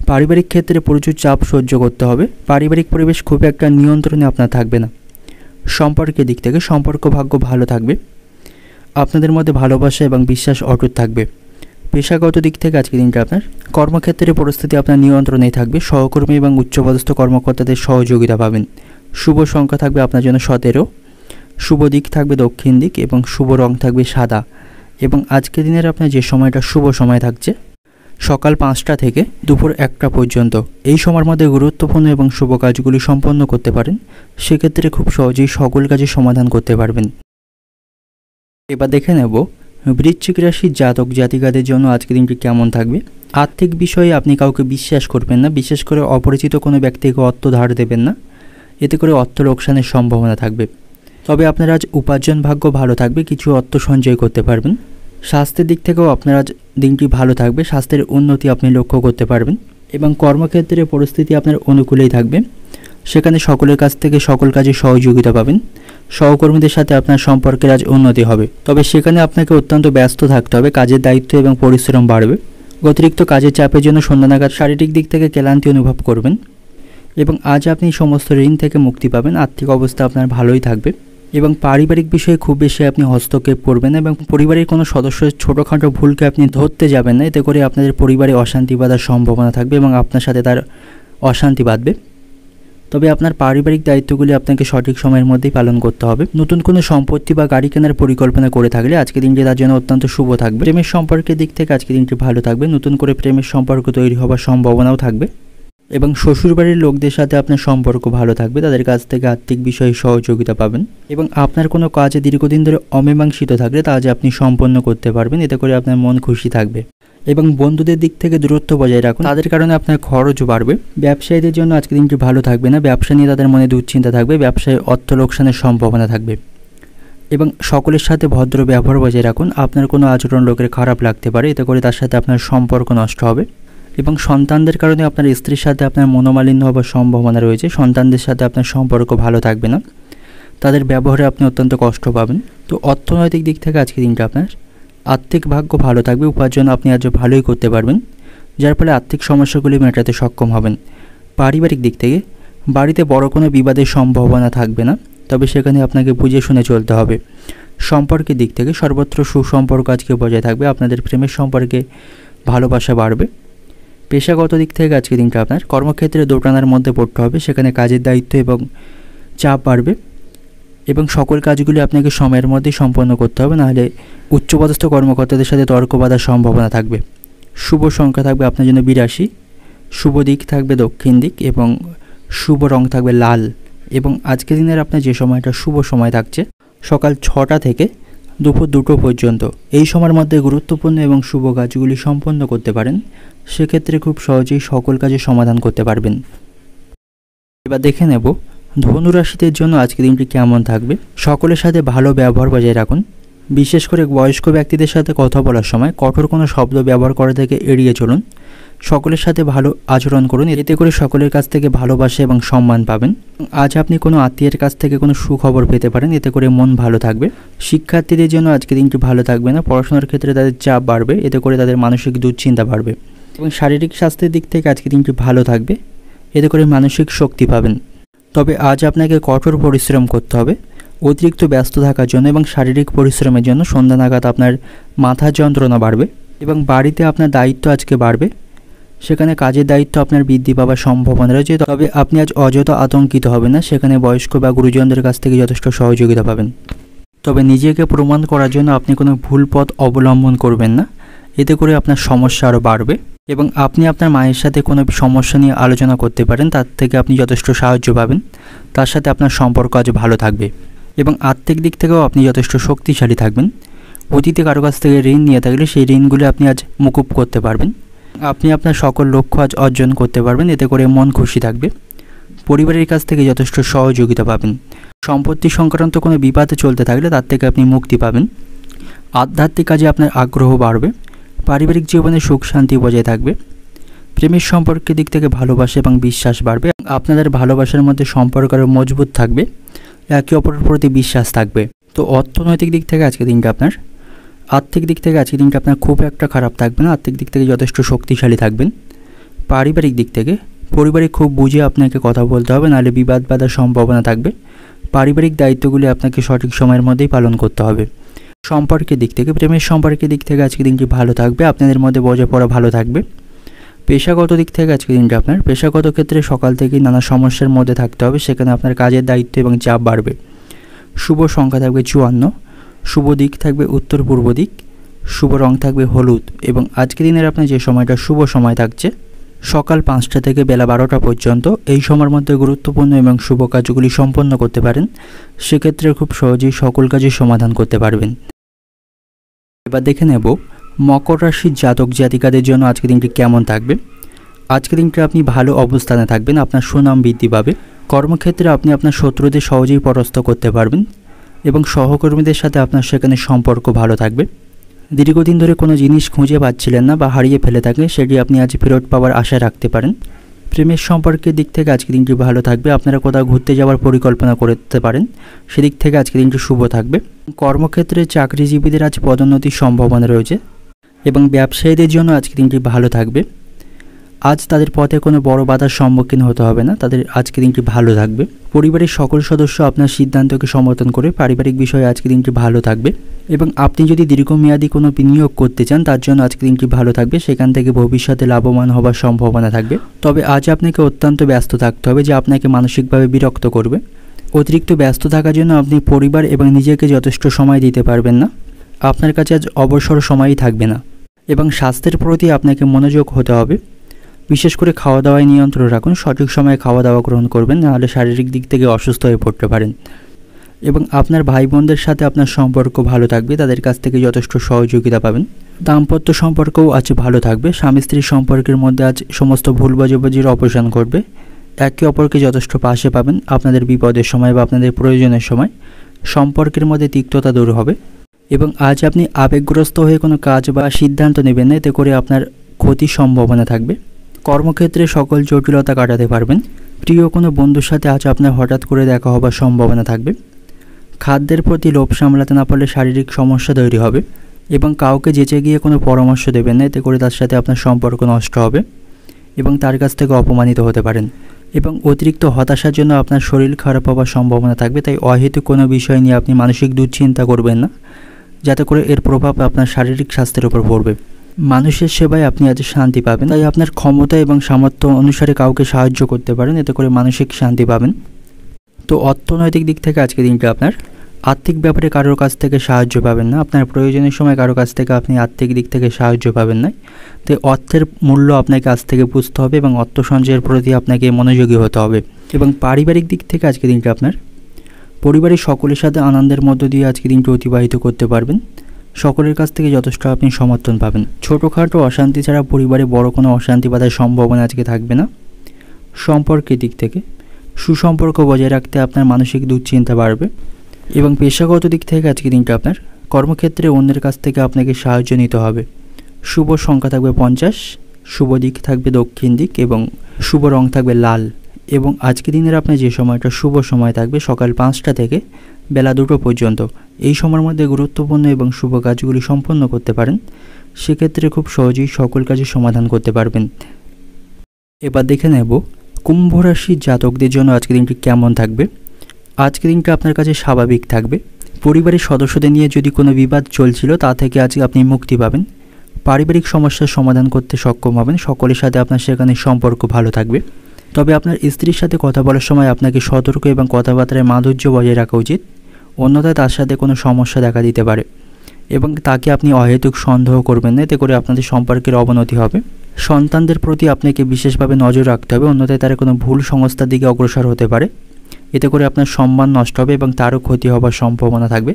পারিবারিক ক্ষেত্রে প্রচুর চাপ সহ্য করতে হবে। পারিবারিক পরিবেশ খুব একটা নিয়ন্ত্রণে আপনার থাকবে না। সম্পর্কের দিক থেকে সম্পর্ক ভাগ্য ভালো থাকবে। আপনাদের মধ্যে ভালোবাসা এবং বিশ্বাস অটুট থাকবে। পেশাগত দিক থেকে আজকের দিনটা আপনার কর্মক্ষেত্রে পরিস্থিতি আপনার নিয়ন্ত্রণেই থাকবে। সহকর্মী এবং উচ্চপদস্থ কর্মকর্তাদের সহযোগিতা পাবেন। শুভ সংখ্যা থাকবে আপনার জন্য 17, শুভ দিক থাকবে দক্ষিণ দিক এবং শুভ রং থাকবে সাদা। এবং আজকের দিনের আপনার যে সময়টা শুভ সময় থাকছে সকাল 5টা থেকে দুপুর 1টা পর্যন্ত, এই সময়ের মধ্যে গুরুত্বপূর্ণ এবং শুভ কাজগুলি সম্পন্ন করতে পারেন। সেক্ষেত্রে খুব সহজেই সকল কাজের সমাধান করতে পারবেন। এবার দেখে নেব বৃশ্চিক রাশির জাতক জাতিকাদের জন্য আজকের দিনটি কেমন থাকবে। আর্থিক বিষয়ে আপনি কাউকে বিশ্বাস করবেন না, বিশেষ করে অপরিচিত কোনো ব্যক্তিকে অর্থ ধার দেবেন না, এতে করে অর্থ লোকসানের সম্ভাবনা থাকবে। তবে আপনার আজ উপার্জন ভাগ্য ভালো থাকবে, কিছু অর্থ সঞ্চয় করতে পারবেন। স্বাস্থ্যের দিক থেকেও আপনার আজ দিনটি ভালো থাকবে, স্বাস্থ্যের উন্নতি আপনি লক্ষ্য করতে পারবেন এবং কর্মক্ষেত্রে পরিস্থিতি আপনার অনুকূলেই থাকবে, সেখানে সকলের কাছ থেকে সকল কাজে সহযোগিতা পাবেন। সহকর্মীদের সাথে আপনার সম্পর্কের আজ উন্নতি হবে, তবে সেখানে আপনাকে অত্যন্ত ব্যস্ত থাকতে হবে, কাজের দায়িত্ব এবং পরিশ্রম বাড়বে। অতিরিক্ত কাজের চাপের জন্য সন্ধ্যা নাগাদ শারীরিক দিক থেকে ক্লান্তি অনুভব করবেন এবং আজ আপনি সমস্ত ঋণ থেকে মুক্তি পাবেন। আর্থিক অবস্থা আপনার ভালোই থাকবে এবং পারিবারিক বিষয়ে খুব বেশি আপনি হস্তক্ষেপ করবেন এবং পরিবারের কোনো সদস্যের ছোটোখাটো ভুলকে আপনি ধরতে যাবেন না, এতে করে আপনাদের পরিবারে অশান্তি বাঁধার সম্ভাবনা থাকবে এবং আপনার সাথে তার অশান্তি বাঁধবে। তবে আপনার পারিবারিক দায়িত্বগুলি আপনাকে সঠিক সময়ের মধ্যেই পালন করতে হবে। নতুন কোনো সম্পত্তি বা গাড়ি কেনার পরিকল্পনা করে থাকলে আজকের দিনটি তার জন্য অত্যন্ত শুভ থাকবে। প্রেমের সম্পর্কের দিক থেকে আজকের দিনটি ভালো থাকবে, নতুন করে প্রেমের সম্পর্ক তৈরি হওয়ার সম্ভাবনাও থাকবে এবং শ্বশুরবাড়ির লোকদের সাথে আপনার সম্পর্ক ভালো থাকবে, তাদের কাছ থেকে আর্থিক বিষয়ে সহযোগিতা পাবেন এবং আপনার কোনো কাজে দীর্ঘদিন ধরে অমীমাংসিত থাকলে তা আজ আপনি সম্পন্ন করতে পারবেন, এতে করে আপনার মন খুশি থাকবে এবং বন্ধুদের দিক থেকে দূরত্ব বজায় রাখুন, তাদের কারণে আপনার খরচ বাড়বে। ব্যবসায়ীদের জন্য আজকে দিনটি ভালো থাকবে না, ব্যবসা নিয়ে তাদের মনে দুশ্চিন্তা থাকবে, ব্যবসায় অর্থ লোকসানের সম্ভাবনা থাকবে এবং সকলের সাথে ভদ্র ব্যবহার বজায় রাখুন। আপনার কোনো আচরণ লোকের খারাপ লাগতে পারে, এতে করে তার সাথে আপনার সম্পর্ক নষ্ট হবে এবং সন্তানদের কারণে আপনার স্ত্রীর সাথে আপনার মনোমালিন্য হওয়ার সম্ভাবনা রয়েছে। সন্তানদের সাথে আপনার সম্পর্ক ভালো থাকবে না, তাদের ব্যবহারে আপনি অত্যন্ত কষ্ট পাবেন। তো অর্থনৈতিক দিক থেকে আজকে দিনটা আপনার আর্থিক ভাগ্য ভালো থাকবে, উপার্জন আপনি আজ ভালোই করতে পারবেন, যার ফলে আর্থিক সমস্যাগুলি মেটাতে সক্ষম হবেন। পারিবারিক দিক থেকে বাড়িতে বড় কোনো বিবাদের সম্ভাবনা থাকবে না, তবে সেখানে আপনাকে বুঝে শুনে চলতে হবে। সম্পর্কের দিক থেকে সর্বত্র সুসম্পর্ক আজকে বজায় থাকবে, আপনাদের প্রেমের সম্পর্কে ভালোবাসা বাড়বে। পেশাগত দিক থেকে আজকে দিনটা আপনার কর্মক্ষেত্রে দোটানার মধ্যে পড়তে হবে, সেখানে কাজের দায়িত্ব এবং চাপ বাড়বে এবং সকল কাজগুলি আপনাকে সময়ের মধ্যেই সম্পন্ন করতে হবে, নাহলে উচ্চপদস্থ কর্মকর্তাদের সাথে তর্ক বাঁধার সম্ভাবনা থাকবে। শুভ সংখ্যা থাকবে আপনার জন্য 82, শুভ দিক থাকবে দক্ষিণ দিক এবং শুভ রং থাকবে লাল এবং আজকের দিনের আপনার যে সময়টা শুভ সময় থাকছে সকাল 6টা থেকে দুপুর 2টো পর্যন্ত, এই সময়ের মধ্যে গুরুত্বপূর্ণ এবং শুভ কাজগুলি সম্পন্ন করতে পারেন, সেক্ষেত্রে খুব সহজেই সকল কাজে সমাধান করতে পারবেন। এবার দেখে নেব ধনুরাশিদের জন্য আজকের দিনটি কেমন থাকবে। সকলের সাথে ভালো ব্যবহার বজায় রাখুন, বিশেষ করে বয়স্ক ব্যক্তিদের সাথে কথা বলার সময় কঠোর কোনো শব্দ ব্যবহার করা থেকে এড়িয়ে চলুন। সকলের সাথে ভালো আচরণ করুন, এতে করে সকলের কাছ থেকে ভালোবাসা এবং সম্মান পাবেন। আজ আপনি কোনো আত্মীয়ের কাছ থেকে কোনো সুখবর পেতে পারেন, এতে করে মন ভালো থাকবে। শিক্ষার্থীদের জন্য আজকের দিনটি ভালো থাকবে না, পড়াশোনার ক্ষেত্রে তাদের চাপ বাড়বে, এতে করে তাদের মানসিক দুশ্চিন্তা বাড়বে এবং শারীরিক স্বাস্থ্যের দিক থেকে আজকের দিনটি ভালো থাকবে, এতে করে মানসিক শক্তি পাবেন। তবে আজ আপনাকে কঠোর পরিশ্রম করতে হবে, অতিরিক্ত ব্যস্ত থাকার জন্য এবং শারীরিক পরিশ্রমের জন্য সন্ধ্যা নাগাদ আপনার মাথার যন্ত্রণা বাড়বে এবং বাড়িতে আপনার দায়িত্ব আজকে বাড়বে, সেখানে কাজের দায়িত্ব আপনার বৃদ্ধি পাওয়ার সম্ভাবনা রয়েছে। তবে আপনি আজ অযথা আতঙ্কিত হবেন না, সেখানে বয়স্ক বা গুরুজনদের কাছ থেকে যথেষ্ট সহযোগিতা পাবেন। তবে নিজেকে প্রমাণ করার জন্য আপনি কোনো ভুল পথ অবলম্বন করবেন না, এতে করে আপনার সমস্যা আরও বাড়বে এবং আপনি আপনার মায়ের সাথে কোনো সমস্যা নিয়ে আলোচনা করতে পারেন, তার থেকে আপনি যথেষ্ট সাহায্য পাবেন, তার সাথে আপনার সম্পর্ক আজ ভালো থাকবে এবং আর্থিক দিক থেকেও আপনি যথেষ্ট শক্তিশালী থাকবেন। অতীতে কারো কাছ থেকে ঋণ নিয়ে থাকলে সেই ঋণগুলি আপনি আজ মুকুব করতে পারবেন, আপনি আপনার সকল লক্ষ্য আজ অর্জন করতে পারবেন, এতে করে মন খুশি থাকবে। পরিবারের কাছ থেকে যথেষ্ট সহযোগিতা পাবেন। সম্পত্তি সংক্রান্ত কোনো বিবাদে চলতে থাকলে তার থেকে আপনি মুক্তি পাবেন। আধ্যাত্মিক কাজে আপনার আগ্রহ বাড়বে, পারিবারিক জীবনে সুখ শান্তি বজায় থাকবে। প্রেমের সম্পর্কের দিক থেকে ভালোবাসা এবং বিশ্বাস বাড়বে, আপনাদের ভালোবাসার মধ্যে সম্পর্ক আরও মজবুত থাকবে, একে অপরের প্রতি বিশ্বাস থাকবে। তো অর্থনৈতিক দিক থেকে আজকের দিনটা আপনার আর্থিক দিক থেকে আজকের দিনটা আপনার খুব একটা খারাপ থাকবে না, আর্থিক দিক থেকে যথেষ্ট শক্তিশালী থাকবেন। পারিবারিক দিক থেকে পরিবারে খুব বুঝে আপনাকে কথা বলতে হবে, নাহলে বিবাদ বাঁধার সম্ভাবনা থাকবে। পারিবারিক দায়িত্বগুলি আপনাকে সঠিক সময়ের মধ্যেই পালন করতে হবে। সম্পর্কের দিক থেকে প্রেমের সম্পর্কের দিক থেকে আজকের দিনটি ভালো থাকবে, আপনাদের মধ্যে বোঝাপড়া ভালো থাকবে। পেশাগত দিক থেকে আজকের দিনটা আপনার পেশাগত ক্ষেত্রে সকাল থেকেই নানা সমস্যার মধ্যে থাকতে হবে, সেখানে আপনার কাজের দায়িত্ব এবং চাপ বাড়বে। শুভ সংখ্যা থাকবে 54, শুভ দিক থাকবে উত্তর পূর্ব দিক, শুভ রং থাকবে হলুদ এবং আজকের দিনের আপনার যে সময়টা শুভ সময় থাকছে সকাল 5টা থেকে বেলা 12টা পর্যন্ত, এই সময়ের মধ্যে গুরুত্বপূর্ণ এবং শুভ কাজগুলি সম্পন্ন করতে পারেন, সেক্ষেত্রে খুব সহজেই সকল কাজের সমাধান করতে পারবেন। এবার দেখে নেব মকর রাশির জাতক জাতিকাদের জন্য আজকের দিনটি কেমন থাকবে। আজকের দিনটি আপনি ভালো অবস্থানে থাকবেন, আপনার সুনাম বৃদ্ধি পাবে। কর্মক্ষেত্রে আপনি আপনার শত্রুদের সহজেই পরাস্ত করতে পারবেন এবং সহকর্মীদের সাথে আপনার সেখানে সম্পর্ক ভালো থাকবে। দীর্ঘদিন ধরে কোনো জিনিস খুঁজে পাচ্ছিলেন না বা হারিয়ে ফেলে থাকলে সেটি আপনি আজ ফেরত পাওয়ার আশা রাখতে পারেন। প্রেমের সম্পর্কের দিক থেকে আজকের দিনটি ভালো থাকবে, আপনারা কোথাও ঘুরতে যাওয়ার পরিকল্পনা করতে পারেন, সেদিক থেকে আজকের দিনটি শুভ থাকবে। কর্মক্ষেত্রে চাকরিজীবীদের আজ পদোন্নতির সম্ভাবনা রয়েছে এবং ব্যবসায়ীদের জন্য আজকের দিনটি ভালো থাকবে। আজ তাদের পথে কোনো বড় বাধার সম্মুখীন হতে হবে না, তাদের আজকের দিনটি ভালো থাকবে। পরিবারের সকল সদস্য আপনার সিদ্ধান্তকে সমর্থন করে পারিবারিক বিষয়ে আজকের দিনটি ভালো থাকবে এবং আপনি যদি দীর্ঘমেয়াদী কোনো বিনিয়োগ করতে চান তার জন্য আজকের দিনটি ভালো থাকবে, সেখান থেকে ভবিষ্যতে লাভবান হওয়ার সম্ভাবনা থাকবে। তবে আজ আপনাকে অত্যন্ত ব্যস্ত থাকতে হবে, যে আপনাকে মানসিকভাবে বিরক্ত করবে। অতিরিক্ত ব্যস্ত থাকার জন্য আপনি পরিবার এবং নিজেকে যথেষ্ট সময় দিতে পারবেন না, আপনার কাছে আজ অবসর সময়ই থাকবে না এবং স্বাস্থ্যের প্রতি আপনাকে মনোযোগ হতে হবে। বিশেষ করে খাওয়া দাওয়ায় নিয়ন্ত্রণ রাখুন, সঠিক সময়ে খাওয়া দাওয়া গ্রহণ করবেন, নাহলে শারীরিক দিক থেকে অসুস্থ হয়ে পড়তে পারেন। এবং আপনার ভাই বোনদের সাথে আপনার সম্পর্ক ভালো থাকবে, তাদের কাছ থেকে যথেষ্ট সহযোগিতা পাবেন। দাম্পত্য সম্পর্কও আজ ভালো থাকবে, স্বামী স্ত্রীর সম্পর্কের মধ্যে আজ সমস্ত ভুল বোঝাবুঝির অবসান ঘটবে। একে অপরকে যথেষ্ট পাশে পাবেন, আপনাদের বিপদের সময় বা আপনাদের প্রয়োজনের সময় সম্পর্কের মধ্যে তিক্ততা দূর হবে। এবং আজ আপনি আবেগগ্রস্ত হয়ে কোনো কাজ বা সিদ্ধান্ত নেবেন না, এতে করে আপনার ক্ষতির সম্ভাবনা থাকবে। কর্মক্ষেত্রে সকল জটিলতা কাটাতে পারবেন। প্রিয় কোনো বন্ধুর সাথে আজ আপনার হঠাৎ করে দেখা হবার সম্ভাবনা থাকবে। খাদ্যের প্রতি লোভ সামলাতে না পারলে শারীরিক সমস্যা তৈরি হবে এবং কাউকে যেচে গিয়ে কোনো পরামর্শ দেবেন না, এতে করে তার সাথে আপনার সম্পর্ক নষ্ট হবে এবং তার কাছ থেকে অপমানিত হতে পারেন। এবং অতিরিক্ত হতাশার জন্য আপনার শরীর খারাপ হওয়ার সম্ভাবনা থাকবে, তাই অহেতুক কোনো বিষয় নিয়ে আপনি মানসিক দুশ্চিন্তা করবেন না, যাতে করে এর প্রভাব আপনার শারীরিক স্বাস্থ্যের উপর পড়বে। মানুষের সেবায় আপনি আজ শান্তি পাবেন, তাই আপনার ক্ষমতা এবং সামর্থ্য অনুসারে কাউকে সাহায্য করতে পারেন, এতে করে মানসিক শান্তি পাবেন। তো অর্থনৈতিক দিক থেকে আজকে দিনটা আপনার আর্থিক ব্যাপারে কারোর কাছ থেকে সাহায্য পাবেন না, আপনার প্রয়োজনের সময় কারোর কাছ থেকে আপনি আর্থিক দিক থেকে সাহায্য পাবেন না। তাই অর্থের মূল্য আপনাকে আজ থেকে বুঝতে হবে এবং অর্থ সঞ্চয়ের প্রতি আপনাকে মনোযোগী হতে হবে। এবং পারিবারিক দিক থেকে আজকে দিনটা আপনার পরিবারের সকলের সাথে আনন্দের মধ্য দিয়ে আজকে দিনটি অতিবাহিত করতে পারবেন, সকলের কাছ থেকে যথেষ্ট আপনি সমর্থন পাবেন। ছোটোখাটো অশান্তি ছাড়া পরিবারে বড় কোনো অশান্তি বাধার সম্ভাবনা আজকে থাকবে না। সম্পর্কের দিক থেকে সুসম্পর্ক বজায় রাখতে আপনার মানসিক দুশ্চিন্তা বাড়বে। এবং পেশাগত দিক থেকে আজকে দিনটা আপনার কর্মক্ষেত্রে অন্যের কাছ থেকে আপনাকে সাহায্য নিতে হবে। শুভ সংখ্যা থাকবে 50, শুভ দিক থাকবে দক্ষিণ দিক এবং শুভ রং থাকবে লাল। এবং আজকে দিনের আপনার যে সময়টা শুভ সময় থাকবে সকাল 5টা থেকে বেলা 2টো পর্যন্ত, এই সময়ের মধ্যে গুরুত্বপূর্ণ এবং শুভ কাজগুলি সম্পন্ন করতে পারেন, সেক্ষেত্রে খুব সহজেই সকল কাজের সমাধান করতে পারবেন। এবার দেখে নেব কুম্ভ রাশির জাতকদের জন্য আজকে দিনটি কেমন থাকবে। আজকে দিনটা আপনার কাছে স্বাভাবিক থাকবে। পরিবারের সদস্যদের নিয়ে যদি কোনো বিবাদ চলছিল তা থেকে আজকে আপনি মুক্তি পাবেন, পারিবারিক সমস্যার সমাধান করতে সক্ষম হবেন, সকলের সাথে আপনার সেখানে সম্পর্ক ভালো থাকবে। তবে আপনার স্ত্রীর সাথে কথা বলার সময় আপনাকে সতর্ক এবং কথাবার্তায় মাধুর্য বজায় রাখা উচিত, অন্যথায় তার সাথে কোনো সমস্যা দেখা দিতে পারে এবং তাকে আপনি অহেতুক সন্দেহ করবেন না, এতে করে আপনাদের সম্পর্কের অবনতি হবে। সন্তানদের প্রতি আপনাকে বিশেষভাবে নজর রাখতে হবে, অন্যথায় তারা কোনো ভুল সংস্থার দিকে অগ্রসর হতে পারে, এতে করে আপনার সম্মান নষ্ট হবে এবং তারও ক্ষতি হওয়ার সম্ভাবনা থাকবে।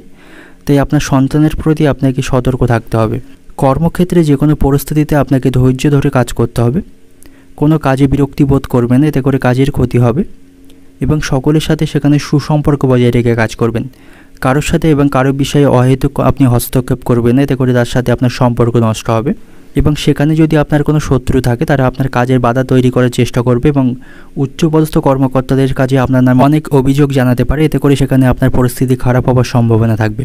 তাই আপনার সন্তানের প্রতি আপনাকে সতর্ক থাকতে হবে। কর্মক্ষেত্রে যে কোনো পরিস্থিতিতে আপনাকে ধৈর্য ধরে কাজ করতে হবে, কোনো কাজে বিরক্তি বোধ করবেন না, এতে করে কাজের ক্ষতি হবে এবং সকলের সাথে সেখানে সুসম্পর্ক বজায় রেখে কাজ করবেন। কারোর সাথে এবং কারোর বিষয়ে অহেতুক আপনি হস্তক্ষেপ করবেন না, এতে করে তার সাথে আপনার সম্পর্ক নষ্ট হবে এবং সেখানে যদি আপনার কোনো শত্রু থাকে তারা আপনার কাজের বাধা তৈরি করার চেষ্টা করবে এবং উচ্চপদস্থ কর্মকর্তাদের কাজে আপনার নামে অনেক অভিযোগ জানাতে পারে, এতে করে সেখানে আপনার পরিস্থিতি খারাপ হওয়ার সম্ভাবনা থাকবে।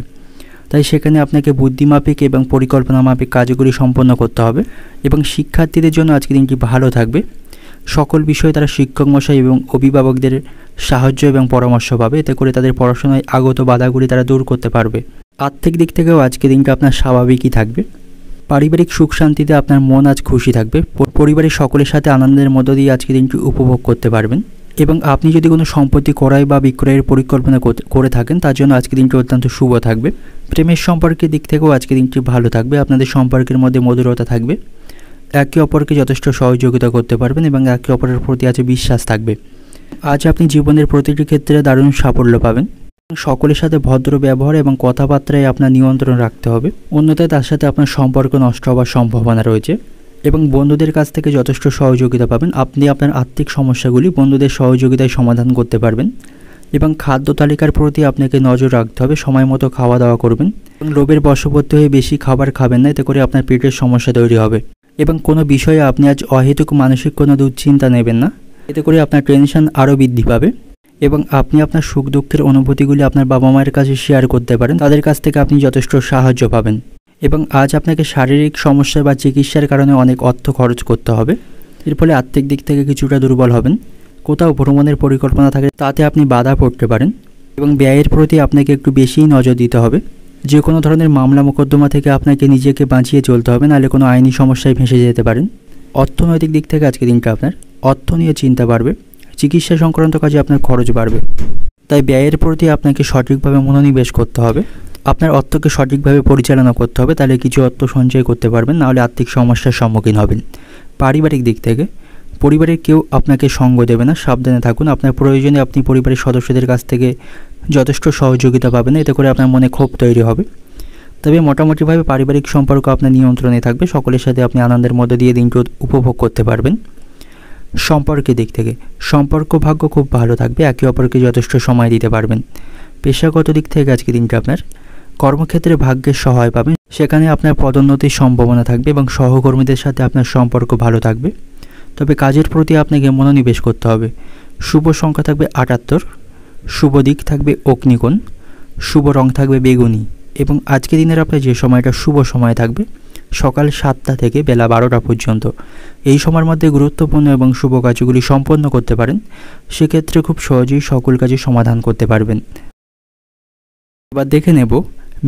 তাই সেখানে আপনাকে বুদ্ধিমাফিক এবং পরিকল্পনা মাফিক কাজগুলি সম্পন্ন করতে হবে। এবং শিক্ষার্থীদের জন্য আজকে দিনটি ভালো থাকবে, সকল বিষয়ে তারা শিক্ষক মশাই এবং অভিভাবকদের সাহায্য এবং পরামর্শ পাবে, এতে করে তাদের পড়াশোনায় আগত বাধাগুলি তারা দূর করতে পারবে। আর্থিক দিক থেকেও আজকে দিনটা আপনার স্বাভাবিকই থাকবে। পারিবারিক সুখ শান্তিতে আপনার মন আজ খুশি থাকবে, পরিবারের সকলের সাথে আনন্দের মধ্য দিয়ে আজকে দিনটি উপভোগ করতে পারবেন। এবং আপনি যদি কোনো সম্পত্তি ক্রয় বা বিক্রয়ের পরিকল্পনা করে থাকেন তার জন্য আজকে দিনটি অত্যন্ত শুভ থাকবে। প্রেমের সম্পর্কের দিক থেকেও আজকে দিনটি ভালো থাকবে, আপনাদের সম্পর্কের মধ্যে মধুরতা থাকবে, একে অপরকে যথেষ্ট সহযোগিতা করতে পারবেন এবং একে অপরের প্রতি আজ বিশ্বাস থাকবে। আজ আপনি জীবনের প্রতিটি ক্ষেত্রে দারুণ সাফল্য পাবেন। সকলের সাথে ভদ্র ব্যবহার এবং কথাবার্তায় আপনার নিয়ন্ত্রণ রাখতে হবে, অন্যথায় তার সাথে আপনার সম্পর্ক নষ্ট হওয়ার সম্ভাবনা রয়েছে। এবং বন্ধুদের কাছ থেকে যথেষ্ট সহযোগিতা পাবেন। আপনি আপনার আর্থিক সমস্যাগুলি বন্ধুদের সহযোগিতায় সমাধান করতে পারবেন। এবং খাদ্য তালিকার প্রতি আপনাকে নজর রাখতে হবে, সময় মতো খাওয়া দাওয়া করবেন এবং লোভের বশবর্তী হয়ে বেশি খাবার খাবেন না, এতে করে আপনার পেটের সমস্যা তৈরি হবে। এবং কোনো বিষয়ে আপনি আজ অহেতুক মানসিক কোনো দুশ্চিন্তা নেবেন না, এতে করে আপনার টেনশন আরও বৃদ্ধি পাবে। এবং আপনি আপনার সুখ দুঃখের অনুভূতিগুলি আপনার বাবা মায়ের কাছে শেয়ার করতে পারেন, তাদের কাছ থেকে আপনি যথেষ্ট সাহায্য পাবেন। এবং আজ আপনাকে শারীরিক সমস্যা বা চিকিৎসার কারণে অনেক অর্থ খরচ করতে হবে, এর ফলে আর্থিক দিক থেকে কিছুটা দুর্বল হবেন। কোথাও ভ্রমণের পরিকল্পনা থাকে তাতে আপনি বাধা পড়তে পারেন এবং ব্যয়ের প্রতি আপনাকে একটু বেশিই নজর দিতে হবে। যে কোনো ধরনের মামলা মোকদ্দমা থেকে আপনাকে নিজেকে বাঁচিয়ে চলতে হবে, নাহলে কোনো আইনি সমস্যায় ফেঁসে যেতে পারেন। অর্থনৈতিক দিক থেকে আজকে দিনটা আপনার অর্থ নিয়ে চিন্তা বাড়বে, চিকিৎসা সংক্রান্ত কাজে আপনার খরচ বাড়বে, তাই ব্যয়ের প্রতি আপনাকে সঠিকভাবে মনোনিবেশ করতে হবে। আপনার অর্থকে সঠিকভাবে পরিচালনা করতে হবে, তাহলে কিছু অর্থ সঞ্চয় করতে পারবেন, নাহলে আর্থিক সমস্যার সম্মুখীন হবেন। পারিবারিক দিক থেকে পরিবারের কেউ আপনাকে সঙ্গ দেবে না, সাবধানে থাকুন। আপনার প্রয়োজনে আপনি পরিবারের সদস্যদের কাছ থেকে যথেষ্ট সহযোগিতা পাবেন, এতে করে আপনার মনে ক্ষোভ তৈরি হবে। তবে মোটামুটিভাবে পারিবারিক সম্পর্ক আপনার নিয়ন্ত্রণে থাকবে, সকলের সাথে আপনি আনন্দের মধ্যে দিয়ে দিনটি উপভোগ করতে পারবেন। সম্পর্কের দিক থেকে সম্পর্ক ভাগ্য খুব ভালো থাকবে, একে অপরকে যথেষ্ট সময় দিতে পারবেন। পেশাগত দিক থেকে আজকে দিনটা আপনার কর্মক্ষেত্রে ভাগ্যের সহায় পাবেন, সেখানে আপনার পদোন্নতির সম্ভাবনা থাকবে এবং সহকর্মীদের সাথে আপনার সম্পর্ক ভালো থাকবে। তবে কাজের প্রতি আপনাকে মনোনিবেশ করতে হবে। শুভ সংখ্যা থাকবে 78, শুভ দিক থাকবে অগ্নিকোণ, শুভ রং থাকবে বেগুনি। এবং আজকে দিনের আপনার যে সময়টা শুভ সময় থাকবে সকাল 7টা থেকে বেলা 12টা পর্যন্ত, এই সময়ের মধ্যে গুরুত্বপূর্ণ এবং শুভ কাজগুলি সম্পন্ন করতে পারেন, সেক্ষেত্রে খুব সহজেই সকল কাজে সমাধান করতে পারবেন। এবার দেখে নেব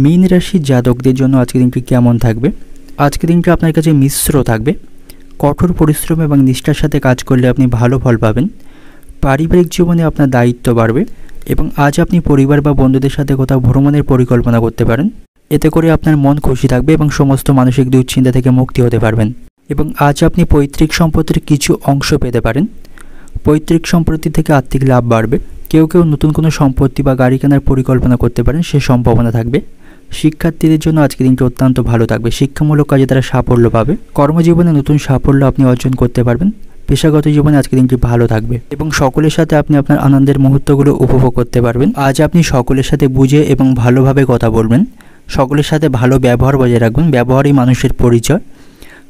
মীন রাশির জাতকদের জন্য আজকে দিনটি কেমন থাকবে। আজকে দিনটি আপনার কাছে মিশ্র থাকবে, কঠোর পরিশ্রম এবং নিষ্ঠার সাথে কাজ করলে আপনি ভালো ফল পাবেন। পারিবারিক জীবনে আপনার দায়িত্ব বাড়বে এবং আজ আপনি পরিবার বা বন্ধুদের সাথে কোথাও ভ্রমণের পরিকল্পনা করতে পারেন, এতে করে আপনার মন খুশি থাকবে এবং সমস্ত মানসিক দুশ্চিন্তা থেকে মুক্তি হতে পারবেন। এবং আজ আপনি পৈতৃক সম্পত্তির কিছু অংশ পেতে পারেন, পৈতৃক সম্পত্তি থেকে আর্থিক লাভ বাড়বে। কেউ কেউ নতুন কোনো সম্পত্তি বা গাড়ি কেনার পরিকল্পনা করতে পারেন, সে সম্ভাবনা থাকবে। শিক্ষার্থীদের জন্য আজকে দিনটি অত্যন্ত ভালো থাকবে, শিক্ষামূলক কাজে তারা সাফল্য পাবে। কর্মজীবনে নতুন সাফল্য আপনি অর্জন করতে পারবেন। পেশাগত জীবনে আজকে দিনটি ভালো থাকবে এবং সকলের সাথে আপনি আপনার আনন্দের মুহূর্তগুলো উপভোগ করতে পারবেন। আজ আপনি সকলের সাথে বুঝে এবং ভালোভাবে কথা বলবেন, সকলের সাথে ভালো ব্যবহার বজায় রাখবেন, ব্যবহারই মানুষের পরিচয়।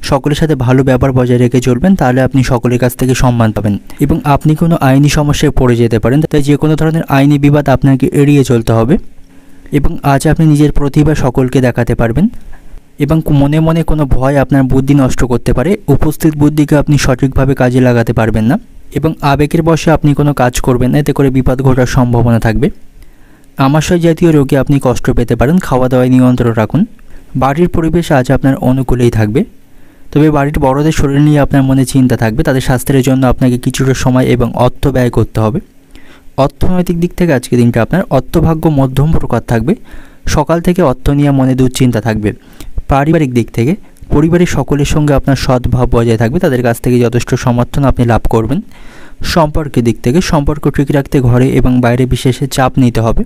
সকলের সাথে ভালো ব্যবহার বজায় রেখে চলবেন, তাহলে আপনি সকলের কাছ থেকে সম্মান পাবেন। এবং আপনি কোনো আইনি সমস্যায় পড়ে যেতে পারেন, তাই যে কোনো ধরনের আইনি বিবাদ আপনাকে এড়িয়ে চলতে হবে। এবং আজ আপনি নিজের প্রতিভা সকলকে দেখাতে পারবেন এবং মনে মনে কোনো ভয় আপনার বুদ্ধি নষ্ট করতে পারে, উপস্থিত বুদ্ধিকে আপনি সঠিকভাবে কাজে লাগাতে পারবেন না এবং আবেগের বশে আপনি কোনো কাজ করবেন না, এতে করে বিপদ ঘটার সম্ভাবনা থাকবে। আমাশয় জাতীয় রোগে আপনি কষ্ট পেতে পারেন, খাওয়া দাওয়ায় নিয়ন্ত্রণ রাখুন। বাড়ির পরিবেশ আজ আপনার অনুকূলেই থাকবে, তবে বাড়ির বড়দের শরীর নিয়ে আপনার মনে চিন্তা থাকবে, তাদের স্বাস্থ্যের জন্য আপনাকে কিছুটা সময় এবং অর্থ ব্যয় করতে হবে। অর্থনৈতিক দিক থেকে আজকে দিনটা আপনার অর্থভাগ্য মধ্যম প্রকার থাকবে, সকাল থেকে অর্থ নিয়ে মনে দুশ্চিন্তা থাকবে। পারিবারিক দিক থেকে পরিবারের সকলের সঙ্গে আপনার সদ্ভাব বজায় থাকবে, তাদের কাছ থেকে যথেষ্ট সমর্থন আপনি লাভ করবেন। সম্পর্কের দিক থেকে সম্পর্ক ঠিক রাখতে ঘরে এবং বাইরে বিশেষে চাপ নিতে হবে।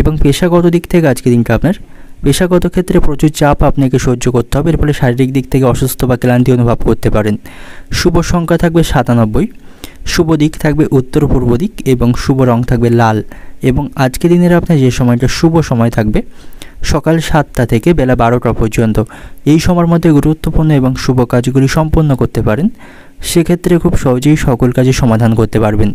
এবং পেশাগত দিক থেকে আজকে দিনটা আপনার পেশাগত ক্ষেত্রে প্রচুর চাপ আপনাকে সহ্য করতে হবে, এর ফলে শারীরিক দিক থেকে অসুস্থ বা ক্লান্তি অনুভব করতে পারেন। শুভ সংখ্যা থাকবে 97, শুভ দিক থাকবে উত্তর পূর্ব দিক এবং শুভ রং থাকবে লাল। এবং আজকে দিনের আপনার যে সময়টা শুভ সময় থাকবে সকাল 7টা থেকে বেলা 12টা পর্যন্ত, এই সময়ের মধ্যে গুরুত্বপূর্ণ এবং শুভ কাজগুলি সম্পন্ন করতে পারেন, সেক্ষেত্রে খুব সহজেই সকল কাজে সমাধান করতে পারবেন।